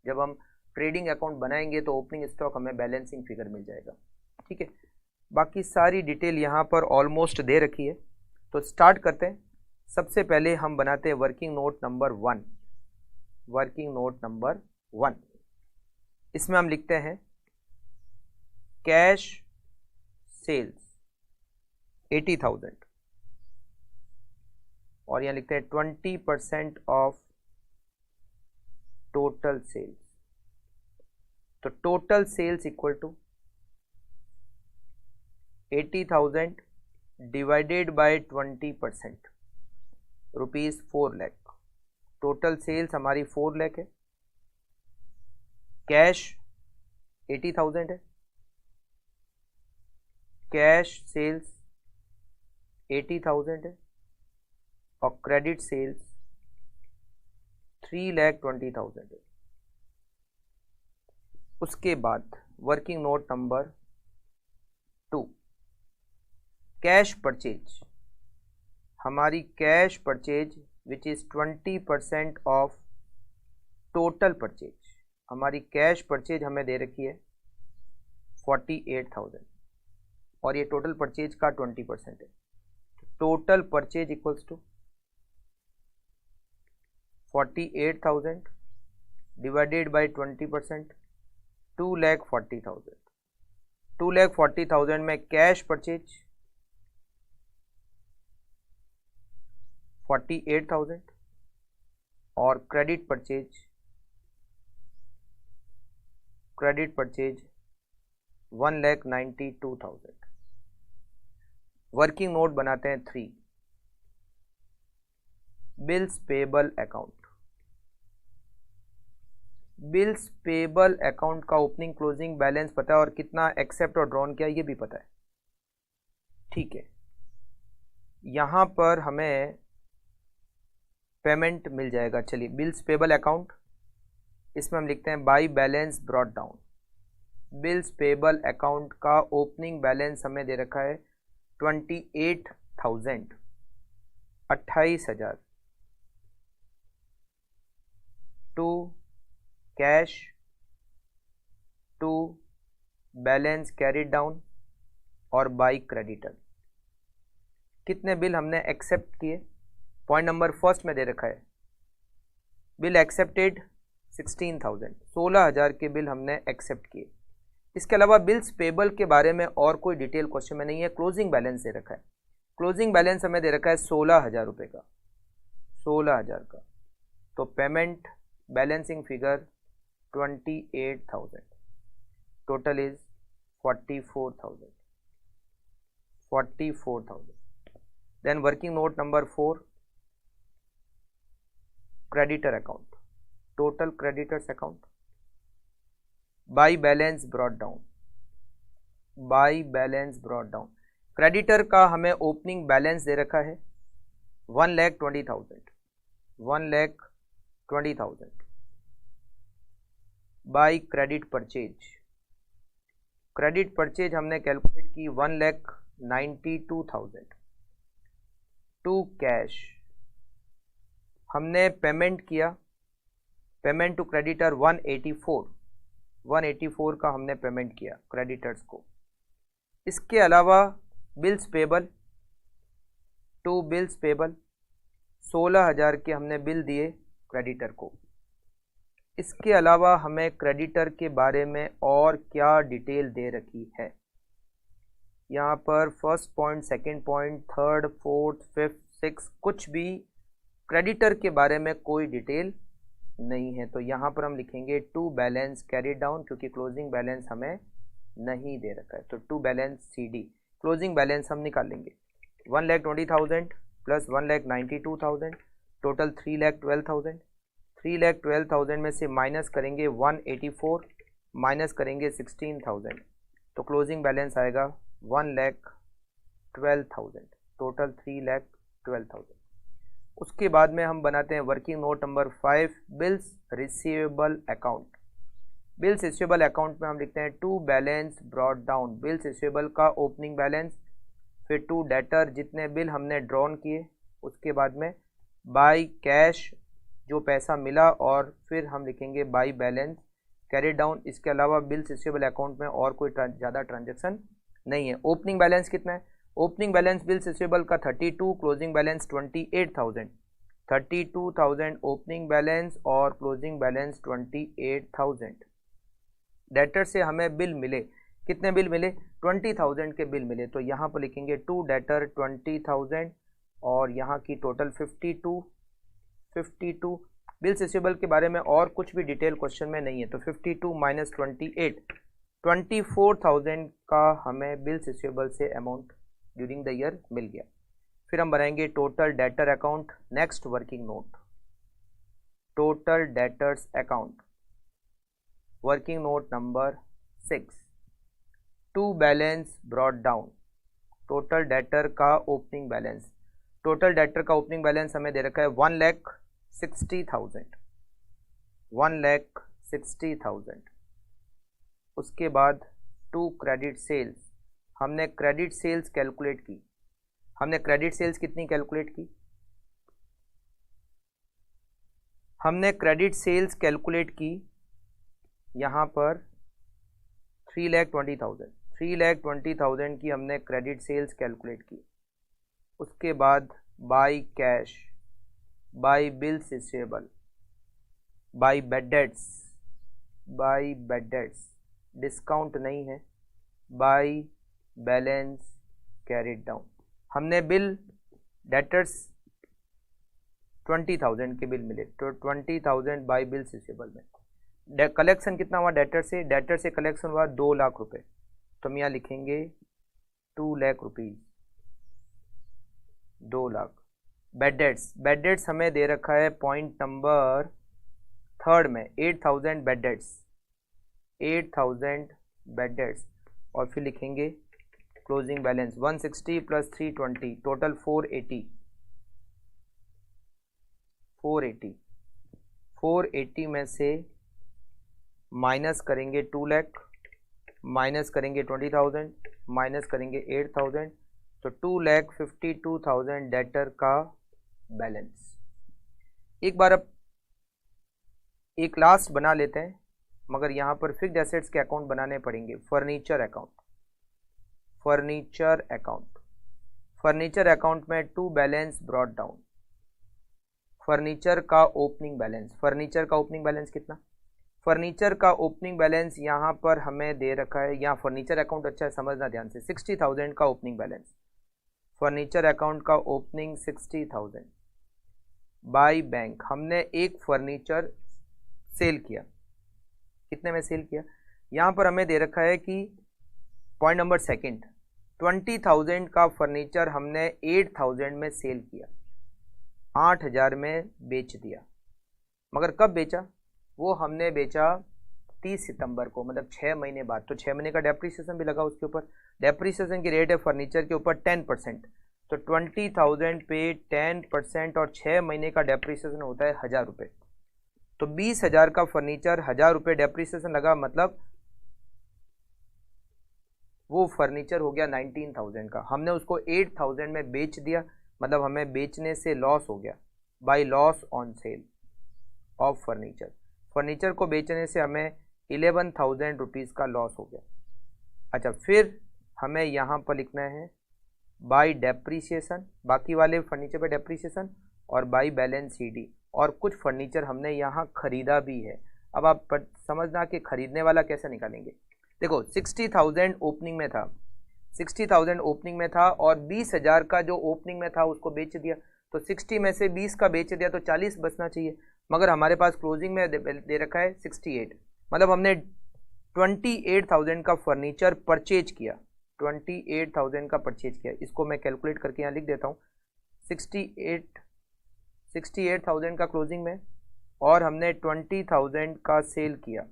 Speaker 1: जब हम ट्रेडिंग अकाउंट बनाएंगे तो ओपनिंग स्टॉक हमें बैलेंसिंग फिगर मिल जाएगा। ठीक है, बाकी सारी डिटेल यहाँ पर ऑलमोस्ट दे रखी है। तो स्टार्ट करते हैं। सबसे पहले हम बनाते हैं working note number 1। Working note number 1, इसमें हम लिखते हैं कैश सेल्स 80,000 और यहाँ लिखते हैं 20% ऑफ टोटल सेल्स। तो total sales equal to 80,000 divided by 20%, rupees 4 lakh. Total sales हमारी 4 लाख है, कैश 80,000 है, कैश सेल्स 80,000 है और क्रेडिट सेल्स 3,20,000 है। उसके बाद working note number 2, cash purchase. हमारी cash purchase which is 20% of total purchase. हमारी कैश परचेज हमें दे रखी है 48,000 और ये टोटल परचेज का 20% है। Total purchase equals to 48,000 divided by 20%, 2,40,000। 2,40,000 में कैश परचेज 48,000 और क्रेडिट परचेज 1,92,000। वर्किंग नोट बनाते हैं 3, bills payable account. Bills payable account का ओपनिंग क्लोजिंग बैलेंस पता है और कितना एक्सेप्ट और ड्रॉन किया ये भी पता है। ठीक है, यहां पर हमें पेमेंट मिल जाएगा। चलिए बिल्स पेबल अकाउंट, इसमें हम लिखते हैं by balance brought down. Bills payable account का ओपनिंग बैलेंस हमें दे रखा है 28,000, 28,000 to cash to balance carried down और बाई क्रेडिटर। कितने बिल हमने एक्सेप्ट किए? पॉइंट नंबर फर्स्ट में दे रखा है बिल एक्सेप्टेड 16,000, 16,000 के बिल हमने एक्सेप्ट किए। इसके अलावा बिल्स पेबल के बारे में और कोई डिटेल क्वेश्चन में नहीं है। क्लोजिंग बैलेंस दे रखा है, क्लोजिंग बैलेंस हमें दे रखा है 16,000 रुपये का, 16,000 का। तो payment balancing figure 28,000, total is 44,000, 44,000। Then working note number 4, creditor account, total creditors account by balance brought down, by balance brought down. Creditor का हमें ओपनिंग बैलेंस दे रखा है 1,20,000, 1,20,000 by credit purchase. Credit purchase हमने कैलकुलेट की 1,92,000 टू कैश। हमने पेमेंट किया, पेमेंट टू क्रेडिटर 184 का हमने पेमेंट किया क्रेडिटर्स को। इसके अलावा bills payable, to bills payable 16,000 के हमने बिल दिए क्रेडिटर को। इसके अलावा हमें क्रेडिटर के बारे में और क्या डिटेल दे रखी है? यहाँ पर first point, second point, third, fourth, fifth, six, कुछ भी क्रेडिटर के बारे में कोई डिटेल नहीं है। तो यहाँ पर हम लिखेंगे टू बैलेंस कैरी डाउन, क्योंकि क्लोजिंग बैलेंस हमें नहीं दे रखा है। तो to balance CD, closing balance हम निकाल लेंगे 1,20,000 प्लस 1,92,000, टोटल 3,12,000। 3,12,000 में से माइनस करेंगे 184, माइनस करेंगे 16,000 तो क्लोजिंग बैलेंस आएगा 1,12,000, टोटल 3,12,000। उसके बाद में हम बनाते हैं working note number 5, bills receivable account. Bills receivable account में हम लिखते हैं to balance brought down, bills receivable का ओपनिंग बैलेंस, फिर टू डेटर जितने बिल हमने ड्रॉन किए, उसके बाद में बाय कैश जो पैसा मिला, और फिर हम लिखेंगे बाय बैलेंस कैरी डाउन। इसके अलावा बिल्स रिसीवेबल अकाउंट में और कोई ज़्यादा ट्रांजेक्शन नहीं है। ओपनिंग बैलेंस कितना है? ओपनिंग बैलेंस बिल्स रिसीवेबल का 32, क्लोजिंग बैलेंस 28,000, 32,000 ओपनिंग बैलेंस और क्लोजिंग बैलेंस 28,000। डेटर से हमें बिल मिले, कितने बिल मिले? 20,000 के बिल मिले, तो यहाँ पर लिखेंगे टू डेटर 20,000 और यहाँ की टोटल 52। बिल्स रिसीवेबल के बारे में और कुछ भी डिटेल क्वेश्चन में नहीं है, तो 52 माइनस 28, 24,000 का हमें बिल्स रिसीवेबल से अमाउंट ड्यूरिंग द ईयर मिल गया। फिर हम बनाएंगे total debtor account. Next working note, total debtors account, working note number 6, to balance brought down, total debtor का ओपनिंग बैलेंस। टोटल डेटर का ओपनिंग बैलेंस हमें दे रखा है 1,60,000, 1,60,000। उसके बाद टू क्रेडिट सेल्स, हमने क्रेडिट सेल्स कैलकुलेट की। हमने क्रेडिट सेल्स कितनी कैलकुलेट की? हमने क्रेडिट सेल्स कैलकुलेट की यहाँ पर 3,20,000, 3,20,000 की हमने क्रेडिट सेल्स कैलकुलेट की। उसके बाद by cash, by bills receivable, by bad debts, by bad debts discount नहीं है, बाय बैलेंस कैरिड डाउन। हमने बिल डेटर्स 20,000 के बिल मिले, तो 20,000 बाय बिल्स रिसीवेबल में। कलेक्शन कितना हुआ डेटर से? डेटर से कलेक्शन हुआ 2 लाख रुपए, तो हम यहाँ लिखेंगे 2 lakh rupees, 2 lakh. Bad debts, bad debts हमें दे रखा है पॉइंट नंबर 3 में 8,000 बैड डेट्स, 8,000 बैड डेट्स, और फिर लिखेंगे क्लोजिंग बैलेंस 160 प्लस 320, टोटल 480, 480 में से माइनस करेंगे 2 लाख, माइनस करेंगे 20,000, माइनस करेंगे 8,000, तो 2,52,000 डेटर का बैलेंस। एक बार अब एक लास्ट बना लेते हैं, मगर यहाँ पर फिक्स्ड एसेट्स के अकाउंट बनाने पड़ेंगे। Furniture account, furniture account, furniture account में to balance brought down, furniture का ओपनिंग बैलेंस। फर्नीचर का ओपनिंग बैलेंस कितना? फर्नीचर का ओपनिंग बैलेंस यहाँ पर हमें दे रखा है, यहाँ फर्नीचर अकाउंट अच्छा है, समझना ध्यान से, 60,000 का ओपनिंग बैलेंस। फर्नीचर अकाउंट का ओपनिंग 60,000। बाय बैंक, हमने एक फर्नीचर सेल किया, कितने में सेल किया? यहाँ पर हमें दे रखा है कि पॉइंट नंबर 2, 20,000 का फर्नीचर हमने 8,000 में सेल किया, 8,000 में बेच दिया। मगर कब बेचा? वो हमने बेचा 30 सितंबर को, मतलब 6 महीने बाद, तो 6 महीने का डेप्रीसिएशन भी लगा उसके ऊपर। डेप्रीसिएशन की रेट है फर्नीचर के ऊपर 10%, तो 20,000 पे 10% और 6 महीने का डेप्रीसिएशन होता है 1,000 रुपये, तो 20,000 का फर्नीचर 1,000 रुपये डेप्रीसिएशन लगा, मतलब वो फर्नीचर हो गया 19,000 का। हमने उसको 8,000 में बेच दिया, मतलब हमें बेचने से लॉस हो गया, by loss on sale of furniture. Furniture को बेचने से हमें 11,000 रुपीज़ का लॉस हो गया। अच्छा, फिर हमें यहाँ पर लिखना है बाय डेप्रीसिएशन, बाकी वाले फर्नीचर पे डेप्रीसिएशन, और बाय बैलेंस सीडी, और कुछ फर्नीचर हमने यहाँ खरीदा भी है। अब आप समझना कि खरीदने वाला कैसे निकालेंगे। देखो 60,000 ओपनिंग में था, 60,000 ओपनिंग में था, और 20,000 का जो ओपनिंग में था उसको बेच दिया, तो 60 में से 20 का बेच दिया तो 40 बचना चाहिए, मगर हमारे पास क्लोजिंग में दे रखा है 68, मतलब हमने 28,000 का फर्नीचर परचेज किया, 28,000 का परचेज किया। इसको मैं कैलकुलेट करके यहाँ लिख देता हूँ, 68,000 का क्लोजिंग में, और हमने 20,000 का सेल किया,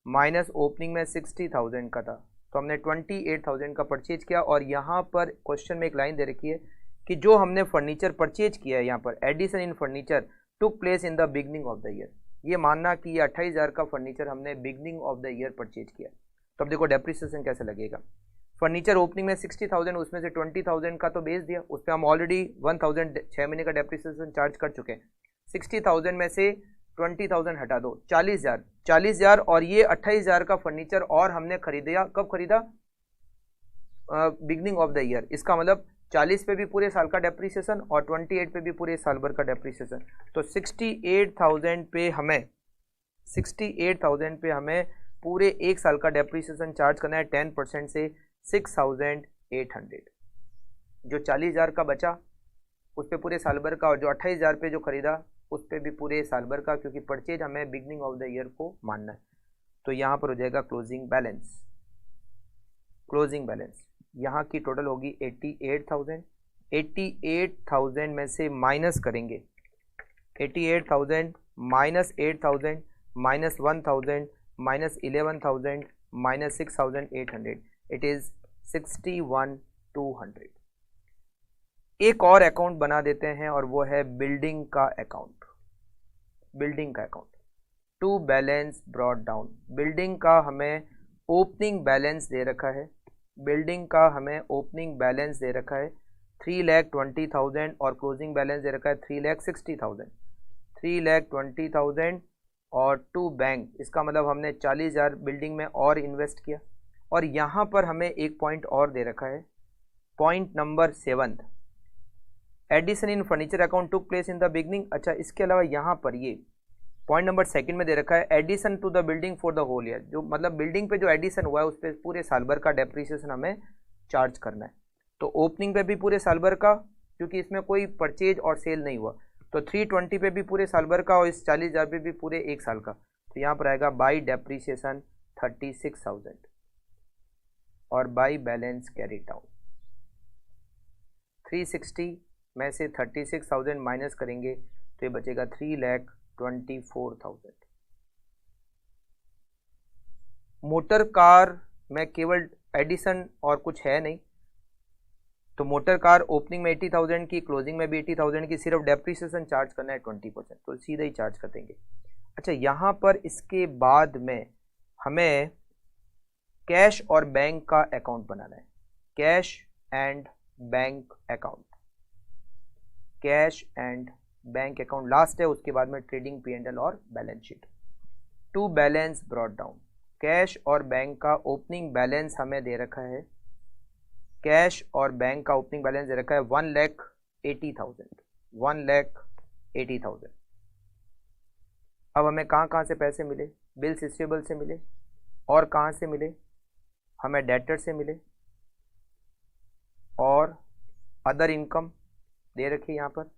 Speaker 1: माइनस ओपनिंग में 60,000 का था, तो हमने 28,000 का परचेज किया। और यहाँ पर क्वेश्चन में एक लाइन दे रखी है कि जो हमने फर्नीचर परचेज किया है, यहाँ पर addition in furniture took place in the beginning of the year, ये मानना कि ये 28,000 का फर्नीचर हमने beginning of the year purchase किया। तो अब देखो डेप्रिसिएशन कैसे लगेगा। फर्नीचर ओपनिंग में 60,000, उसमें से 20,000 का तो बेच दिया, उस पर हम ऑलरेडी 1,000 6 महीने का डेप्रिसिएशन चार्ज कर चुके हैं। 60,000 में से 20,000 हटा दो, 40,000 और ये 28,000 का फर्नीचर और हमने खरीदा, कब खरीदा? Beginning of the year. इसका मतलब 40 पे भी पूरे साल का डेप्रिसिएशन और 28 पे भी पूरे साल भर का डेप्रिसिएशन। तो 68,000 पे हमें पूरे एक साल का डेप्रिसिएशन चार्ज करना है 10% से 6,800। जो 40,000 का बचा उस पे पूरे साल भर का, और जो 28,000 पे जो खरीदा उस पे भी पूरे साल भर का, क्योंकि परचेज हमें बिगनिंग ऑफ द ईयर को मानना है। तो यहाँ पर हो जाएगा क्लोजिंग बैलेंस। क्लोजिंग बैलेंस यहाँ की टोटल होगी 88,000। 88,000 में से माइनस करेंगे 88,000 minus 8,000 minus 1,000 minus 11,000 minus 6,800, it is 61,200। एक और अकाउंट बना देते हैं और वो है बिल्डिंग का अकाउंट। बिल्डिंग का account to balance brought down. Building का हमें ओपनिंग बैलेंस दे रखा है, बिल्डिंग का हमें ओपनिंग बैलेंस दे रखा है 3,20,000 और क्लोजिंग बैलेंस दे रखा है 3,60,000। 3,20,000 और टू बैंक, इसका मतलब हमने 40,000 बिल्डिंग में और इन्वेस्ट किया। और यहाँ पर हमें एक पॉइंट और दे रखा है, point number 7, addition in furniture account took place in the beginning. अच्छा, इसके अलावा यहाँ पर ये पॉइंट नंबर 2 में दे रखा है addition to the building for the whole year. जो मतलब बिल्डिंग पे जो एडिशन हुआ है उस पर पूरे साल भर का डेप्रिसिएशन हमें चार्ज करना है। तो ओपनिंग पे भी पूरे साल भर का, क्योंकि इसमें कोई परचेज और सेल नहीं हुआ, तो 320 पे भी पूरे साल भर का और इस 40,000 पे भी पूरे एक साल का। तो यहाँ पर आएगा बाई डेप्रिसिएशन 36,000 और बाई बैलेंस कैरी डाउन। 360 में से 36,000 माइनस करेंगे तो ये बचेगा 3,24,000। मोटर कार में केवल एडिशन और कुछ है नहीं, तो मोटर कार ओपनिंग में 80,000 की, क्लोजिंग में भी 80,000 की, सिर्फ डेप्रिसिएशन चार्ज करना है 20%, तो सीधा ही चार्ज कर देंगे। अच्छा, यहाँ पर इसके बाद में हमें कैश और बैंक का अकाउंट बनाना है। Cash and bank account, cash and bank account last है, उसके बाद में ट्रेडिंग P&L और balance sheet. To balance brought down, cash और बैंक का ओपनिंग बैलेंस हमें दे रखा है, कैश और बैंक का ओपनिंग बैलेंस दे रखा है 1,80,000। 1,80,000। अब हमें कहाँ से पैसे मिले? बिल्स रिसीवेबल से मिले, और कहाँ से मिले? हमें डेटर से मिले, और अदर इनकम दे रखी है यहाँ पर,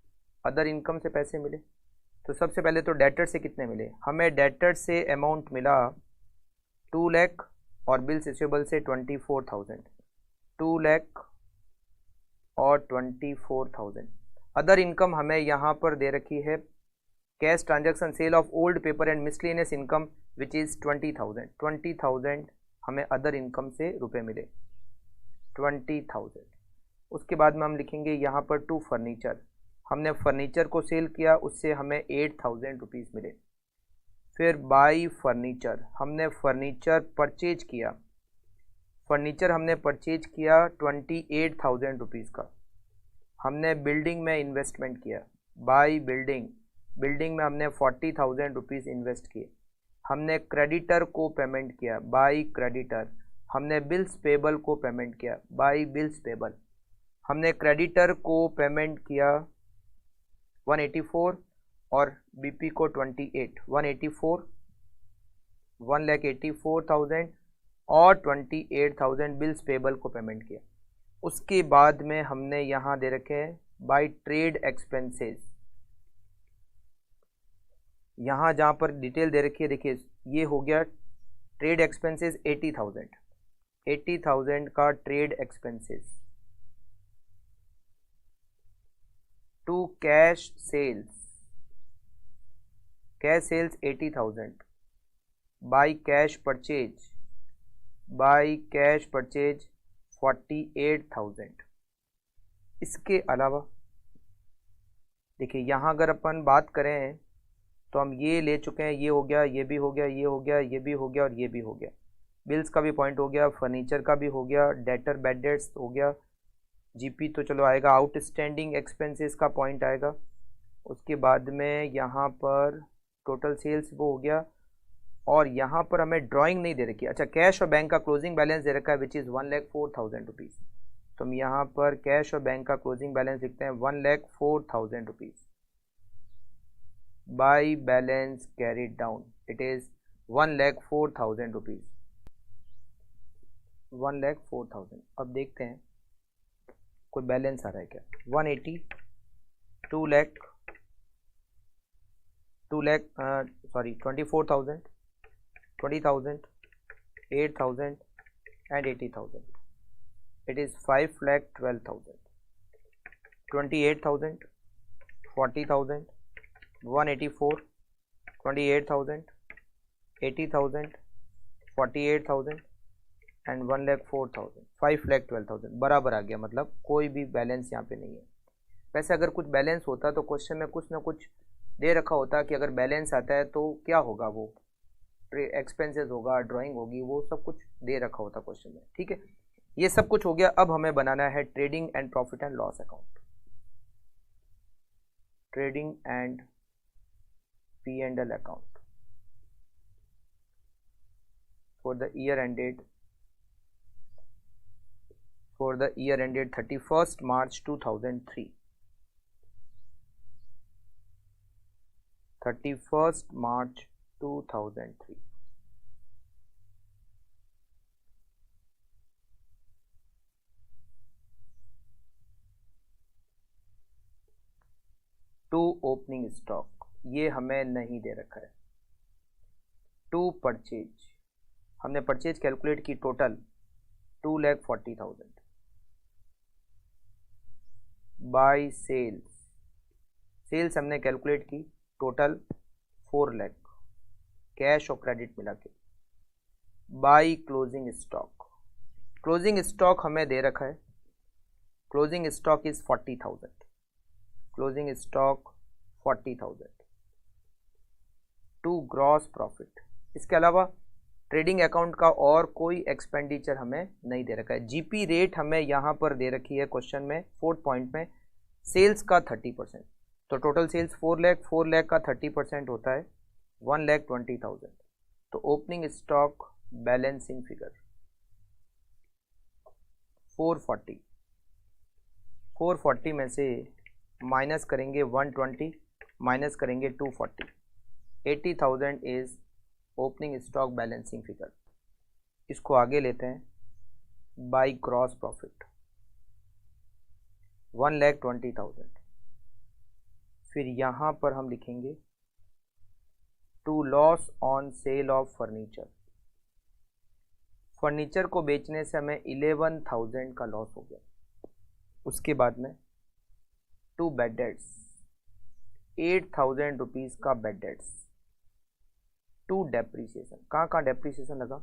Speaker 1: अदर इनकम से पैसे मिले। तो सबसे पहले तो डेटर से कितने मिले? हमें डेटर से अमाउंट मिला 2 लाख और बिल्स रिसीवेबल से 24,000। 2 लाख और 24,000। अदर इनकम हमें यहाँ पर दे रखी है cash transaction, sale of old paper and miscellaneous income which is 20,000। 20,000 हमें अदर इनकम से रुपए मिले, 20,000। उसके बाद में हम लिखेंगे यहाँ पर टू फर्नीचर, हमने फर्नीचर को सेल किया, उससे हमें 8,000 रुपीज़ मिले। फिर बाई फर्नीचर, हमने फर्नीचर परचेज किया, फर्नीचर हमने परचेज किया 28,000 रुपीज़ का। हमने बिल्डिंग में इन्वेस्टमेंट किया, बाई बिल्डिंग, बिल्डिंग में हमने 40,000 रुपीज़ इन्वेस्ट किए। हमने क्रेडिटर को पेमेंट किया, बाई क्रेडिटर। हमने बिल्स पेबल को पेमेंट किया, बाई बिल्स पेबल। हमने क्रेडिटर को पेमेंट किया 184 और बीपी को 28, 184, 1,84,000 और 28,000 बिल्स पेबल को पेमेंट किया। उसके बाद में हमने यहाँ दे रखे हैं बाय ट्रेड एक्सपेंसेस, यहाँ जहाँ पर डिटेल दे रखी है देखिए, ये हो गया ट्रेड एक्सपेंसेस 80,000, 80,000 का trade expenses. To cash sales, cash sales 80,000, by cash purchase 48,000। इसके अलावा देखिए यहाँ अगर अपन बात करें तो हम ये ले चुके हैं, ये हो गया, ये भी हो गया, ये हो गया, ये भी हो गया और ये भी हो गया। बिल्स का भी पॉइंट हो गया, फर्नीचर का भी हो गया, डेटर बैड डेट्स हो गया, जीपी तो चलो आएगा, आउटस्टैंडिंग एक्सपेंसेस का पॉइंट आएगा। उसके बाद में यहाँ पर टोटल सेल्स वो हो गया, और यहाँ पर हमें ड्राइंग नहीं दे रखी है। अच्छा, कैश और बैंक का क्लोजिंग बैलेंस दे रखा है विच इज़ 1,04,000 रुपीज़। तो हम यहाँ पर कैश और बैंक का क्लोजिंग बैलेंस लिखते हैं 1,04,000 rupees. By balance carried down it is 1,04,000 rupees, 1,04,000। अब देखते हैं कोई बैलेंस आ रहा है क्या। 180, 2 lakh, 24,000, 20,000, 8,000 and 80,000. It is 5,12,000, 28,000, 40,000, 184, 28,000, 80,000, 48,000 and 1,04,000, 5,12,000 बराबर आ गया। मतलब कोई भी बैलेंस यहाँ पे नहीं है। वैसे अगर कुछ बैलेंस होता तो क्वेश्चन में कुछ ना कुछ दे रखा होता कि अगर बैलेंस आता है तो क्या होगा, वो एक्सपेंसेस होगा, ड्राइंग होगी, वो सब कुछ दे रखा होता क्वेश्चन में। ठीक है, ये सब कुछ हो गया। अब हमें बनाना है trading and profit and loss account, trading and P&L account for the year ended 31st March 2003, 31st March 2003। To opening stock, ये हमें नहीं दे रखा है। टू परचेज, हमने परचेज कैलकुलेट की टोटल 2,40,000। बाय सेल्स, सेल्स हमने कैलकुलेट की टोटल 4 लाख, कैश और क्रेडिट मिला के। By closing stock, closing stock हमें दे रखा है, closing stock is 40,000, closing stock 40,000। To gross profit, इसके अलावा ट्रेडिंग अकाउंट का और कोई एक्सपेंडिचर हमें नहीं दे रखा है। जीपी रेट हमें यहाँ पर दे रखी है क्वेश्चन में 4th पॉइंट में, सेल्स का 30%। तो टोटल सेल्स 4 लाख का 30% होता है 1,20,000। तो ओपनिंग स्टॉक बैलेंसिंग फिगर 440 में से माइनस करेंगे 120, माइनस करेंगे 240, 80,000 is opening stock balancing figure. इसको आगे लेते हैं, बाय ग्रॉस प्रॉफिट 1,20,000। फिर यहाँ पर हम लिखेंगे to loss on sale of furniture, furniture को बेचने से हमें 11,000 का लॉस हो गया। उसके बाद में टू बेड डेट्स 8,000 रुपीज़ का बेड डेट्स। टू डेप्रीसिएशन, कहाँ डेप्रीसिएशन लगा,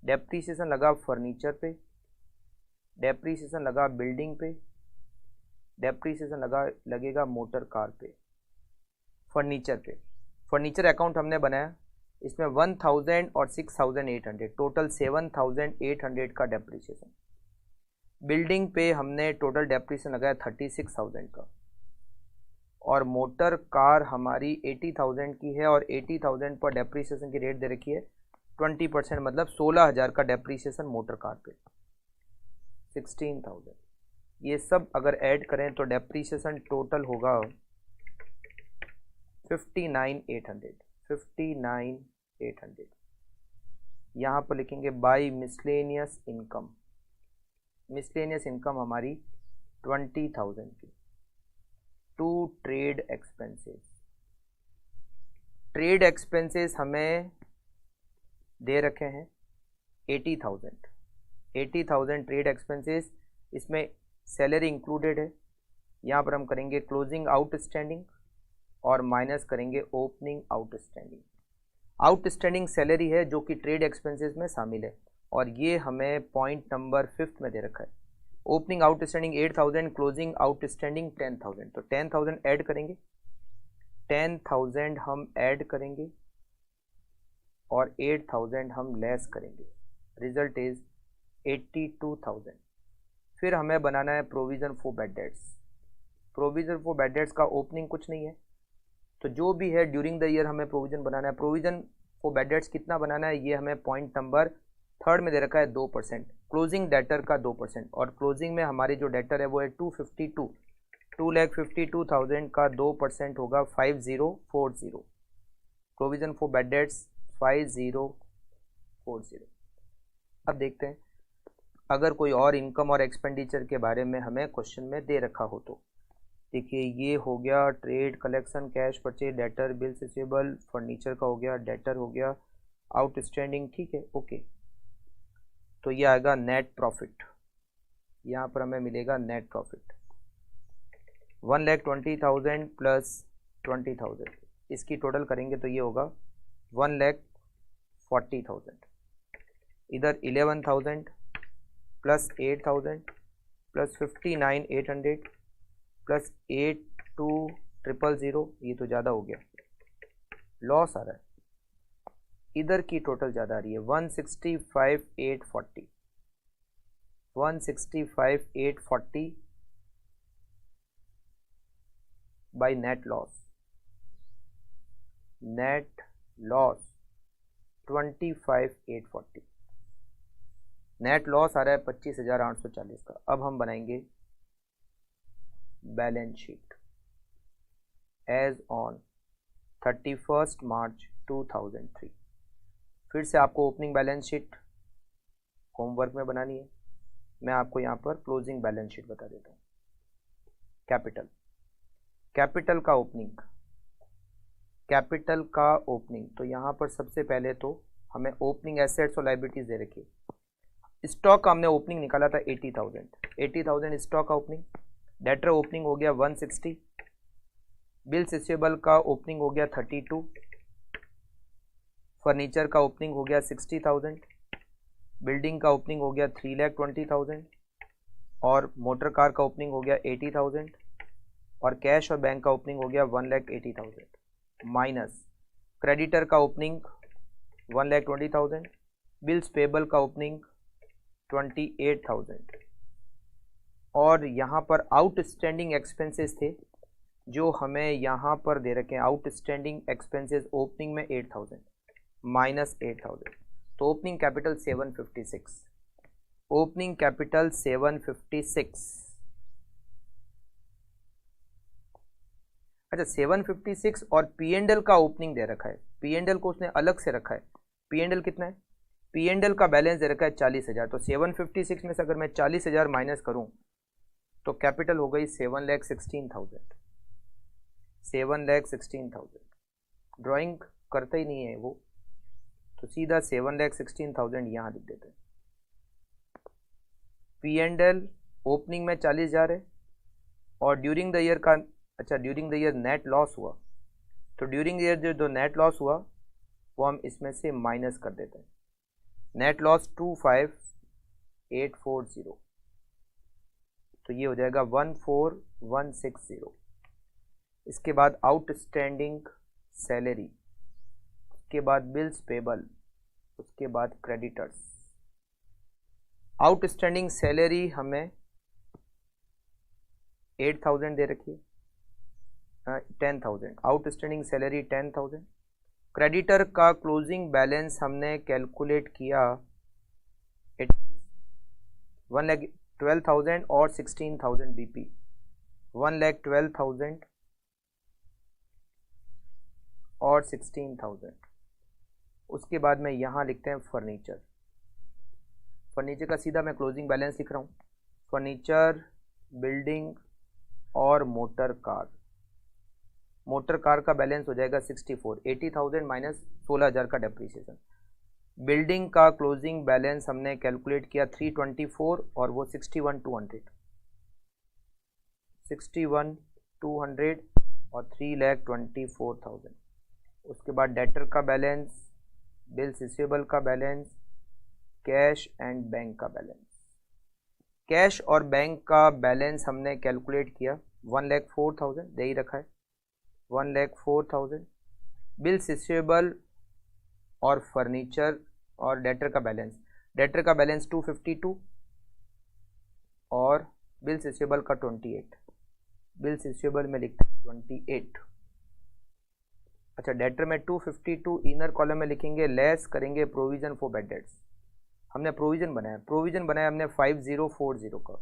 Speaker 1: डेप्रीसिएशन लगा फर्नीचर पे, डेप्रीसिएशन लगा बिल्डिंग पे, डेप्रीसिएशन लगेगा मोटर कार पे। फर्नीचर पे, फर्नीचर अकाउंट हमने बनाया, इसमें 1,000 और 6,800, टोटल 7,800 का डेप्रीसिएशन। बिल्डिंग पे हमने टोटल डेप्रीसिएशन लगाया 36,000 का, और मोटर कार हमारी 80,000 की है, और 80,000 पर डेप्रीसिएशन की रेट दे रखी है 20%, मतलब 16,000 का डेप्रीसिएशन मोटर कार पे, 16,000। ये सब अगर ऐड करें तो डेप्रीसिएशन टोटल होगा 59,800, 59,800। यहाँ पर लिखेंगे by miscellaneous income, miscellaneous income हमारी 20,000 की। To trade expenses, trade expenses हमें दे रखे हैं 80,000, 80,000 ट्रेड एक्सपेंसेस, इसमें सैलरी इंक्लूडेड है। यहाँ पर हम करेंगे क्लोजिंग आउटस्टैंडिंग और माइनस करेंगे ओपनिंग आउटस्टैंडिंग। आउटस्टैंडिंग सैलरी है जो कि ट्रेड एक्सपेंसेस में शामिल है, और ये हमें पॉइंट नंबर 5 में दे रखा है। ओपनिंग आउटस्टैंडिंग 8000, क्लोजिंग आउटस्टैंडिंग 10000, तो 10000 ऐड करेंगे, 10000 हम ऐड करेंगे और 8000 हम लेस करेंगे, रिजल्ट इज 82000। फिर हमें बनाना है provision for bad debts. Provision for bad dates का ओपनिंग कुछ नहीं है, तो जो भी है ड्यूरिंग द ईयर हमें प्रोविजन बनाना है। प्रोविजन फॉर बैड डेट्स कितना बनाना है, ये हमें पॉइंट नंबर 3 में दे रखा है 2%। क्लोजिंग डेटर का 2%, और क्लोजिंग में हमारी जो डेटर है वो है 2,52,000 का 2% होगा 5040। Provision for bad dates 5040। अब देखते हैं अगर कोई और इनकम और एक्सपेंडिचर के बारे में हमें क्वेश्चन में दे रखा हो तो। देखिए ये हो गया trade, collection, cash purchase, debtor, bills receivable, furniture का हो गया, डेटर हो गया, आउटस्टैंडिंग, ठीक है, ओके। तो ये आएगा नेट प्रॉफिट, यहाँ पर हमें मिलेगा नेट प्रॉफिट 1,20,000 प्लस 20,000, इसकी टोटल करेंगे तो ये होगा 1,40,000। इधर 11,000 प्लस 8,000 प्लस 59,800 प्लस 82,000, ये तो ज़्यादा हो गया, लॉस आ रहा है। इधर की टोटल ज़्यादा आ रही है 165,840, 165,840 by net loss. Net loss 25,840, net loss आ रहा है 25,840 का। अब हम बनाएंगे balance sheet as on 31 March 2003। फिर से आपको ओपनिंग बैलेंस शीट होमवर्क में बनानी है, मैं आपको यहाँ पर क्लोजिंग बैलेंस शीट बता देता हूँ। कैपिटल, कैपिटल का ओपनिंग, कैपिटल का ओपनिंग, तो यहाँ पर सबसे पहले तो हमें ओपनिंग एसेट्स और लाइबिलिटीज दे रखी है। स्टॉक का हमने ओपनिंग निकाला था 80,000, 80,000 स्टॉक का ओपनिंग। डेटर ओपनिंग हो गया 160, बिल्स रिसीवेबल का ओपनिंग हो गया 32, फर्नीचर का ओपनिंग हो गया 60,000, बिल्डिंग का ओपनिंग हो गया 3,20,000, और मोटर कार का ओपनिंग हो गया 80,000, और कैश और बैंक का ओपनिंग हो गया 1,80,000, माइनस क्रेडिटर का ओपनिंग 1,20,000, बिल्स पेबल का ओपनिंग 28,000, और यहाँ पर आउटस्टैंडिंग एक्सपेंसेस थे जो हमें यहाँ पर दे रखे हैं। आउटस्टैंडिंग एक्सपेंसेस ओपनिंग में 8,000 माइनस 8,000, तो ओपनिंग कैपिटल 756, ओपनिंग कैपिटल 756। अच्छा 756, और P&L का ओपनिंग दे रखा है, P&L को उसने अलग से रखा है। P&L कितना है, P&L का बैलेंस दे रखा है 40,000, तो 756 में से अगर मैं 40,000 माइनस करूं तो कैपिटल हो गई 7,16,000, 7,16,000। ड्राइंग करता ही नहीं है वो, तो सीधा 7,16,000 यहाँ लिख देते हैं। P&L ओपनिंग में 40,000 है, और ड्यूरिंग द ईयर का, अच्छा during the year net loss हुआ, तो ड्यूरिंग द ईयर जो नेट लॉस हुआ वो हम इसमें से माइनस कर देते हैं। नेट लॉस 25,840, तो ये हो जाएगा 14,160। इसके बाद आउटस्टैंडिंग सैलरी, उसके बाद बिल्स पेबल, उसके बाद क्रेडिटर्स। आउटस्टैंडिंग सैलरी हमें 8,000 दे रखी है, 10,000 आउटस्टैंडिंग सैलरी 10,000। क्रेडिटर का क्लोजिंग बैलेंस हमने कैलकुलेट किया 1,12,000 और 16,000 BP, 1,12,000 और 16,000। उसके बाद में यहाँ लिखते हैं फर्नीचर, फर्नीचर का सीधा मैं क्लोजिंग बैलेंस लिख रहा हूँ। फर्नीचर, बिल्डिंग और मोटर कार, मोटर कार का बैलेंस हो जाएगा 64, 80,000 माइनस 16,000 का डेप्रिसिएशन। बिल्डिंग का क्लोजिंग बैलेंस हमने कैलकुलेट किया 324, और वो 61,200, 61,200 और 3,24,000। उसके बाद डेटर का बैलेंस बिल्स रिसीवेबल का बैलेंस, कैश एंड बैंक का बैलेंस। कैश और बैंक का बैलेंस हमने कैलकुलेट किया 1,04,000 दे ही रखा है, 1,04,000। बिल्स रिसीवेबल और फर्नीचर और डेटर का बैलेंस, डेटर का बैलेंस 252 और बिल्स रिसीवेबल का 28, बिल्स रिसीवेबल में लिखते हैं 28। अच्छा, डेटर में 252 इनर कॉलम में लिखेंगे, लेस करेंगे प्रोविजन फॉर बैड डेट्स। हमने प्रोविजन बनाया हमने 5040 का,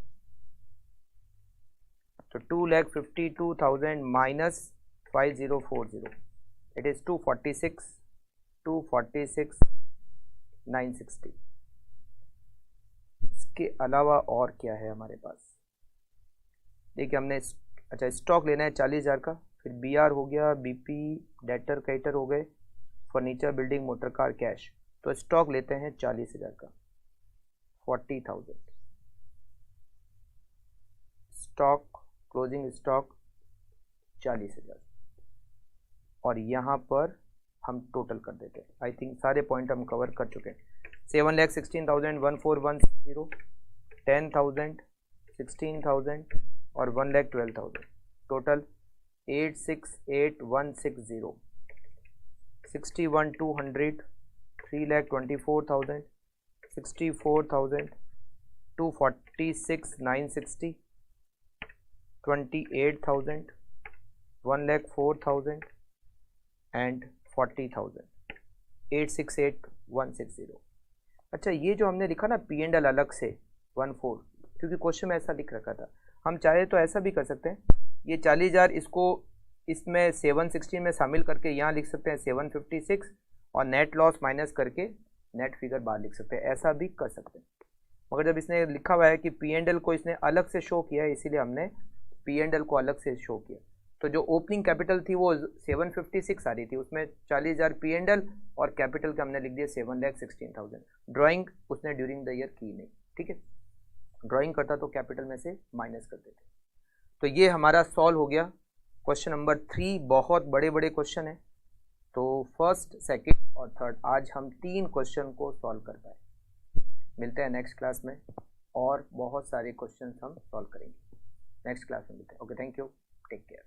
Speaker 1: तो 2,52,000 माइनस 5040 इट इज 246,960। इसके अलावा और क्या है हमारे पास, देखिए हमने अच्छा स्टॉक लेना है 40,000 का, फिर BR हो गया, BP, डेटर कैटर हो गए, furniture, building, motor car, cash. तो स्टॉक लेते हैं 40,000 का, 40,000 स्टॉक, क्लोजिंग स्टॉक 40,000, और यहाँ पर हम टोटल कर देते हैं। आई थिंक सारे पॉइंट हम कवर कर चुके हैं। 7,16,000, 10,000, 16,000 और 1,12,000, टोटल 868,160, 61,200, 3,24,000, 64,000, 246,960, 28,000, 1,04,000 एंड 40,000, 868,160। अच्छा, ये जो हमने लिखा ना P&L अलग से 14, क्योंकि क्वेश्चन में ऐसा लिख रखा था, हम चाहे तो ऐसा भी कर सकते हैं, ये 40,000 इसको इसमें 760 में शामिल करके यहाँ लिख सकते हैं 756, और नेट लॉस माइनस करके नेट फिगर बाहर लिख सकते हैं, ऐसा भी कर सकते हैं। मगर जब इसने लिखा हुआ है कि P&L को इसने अलग से शो किया है, इसीलिए हमने P&L को अलग से शो किया। तो जो ओपनिंग कैपिटल थी वो 756 आ रही थी, उसमें 40,000 P&L और कैपिटल के हमने लिख दिया 7,16,000। ड्राइंग उसने ड्यूरिंग द ईयर की नहीं, ठीक है, ड्राइंग करता तो कैपिटल में से माइनस करते थे। तो ये हमारा सॉल्व हो गया क्वेश्चन नंबर 3। बहुत बड़े बड़े क्वेश्चन है, तो फर्स्ट, सेकंड और थर्ड आज हम 3 क्वेश्चन को सॉल्व कर पाए। मिलते हैं नेक्स्ट क्लास में और बहुत सारे क्वेश्चन हम सॉल्व करेंगे। नेक्स्ट क्लास में मिलते हैं। Okay, thank you, take care.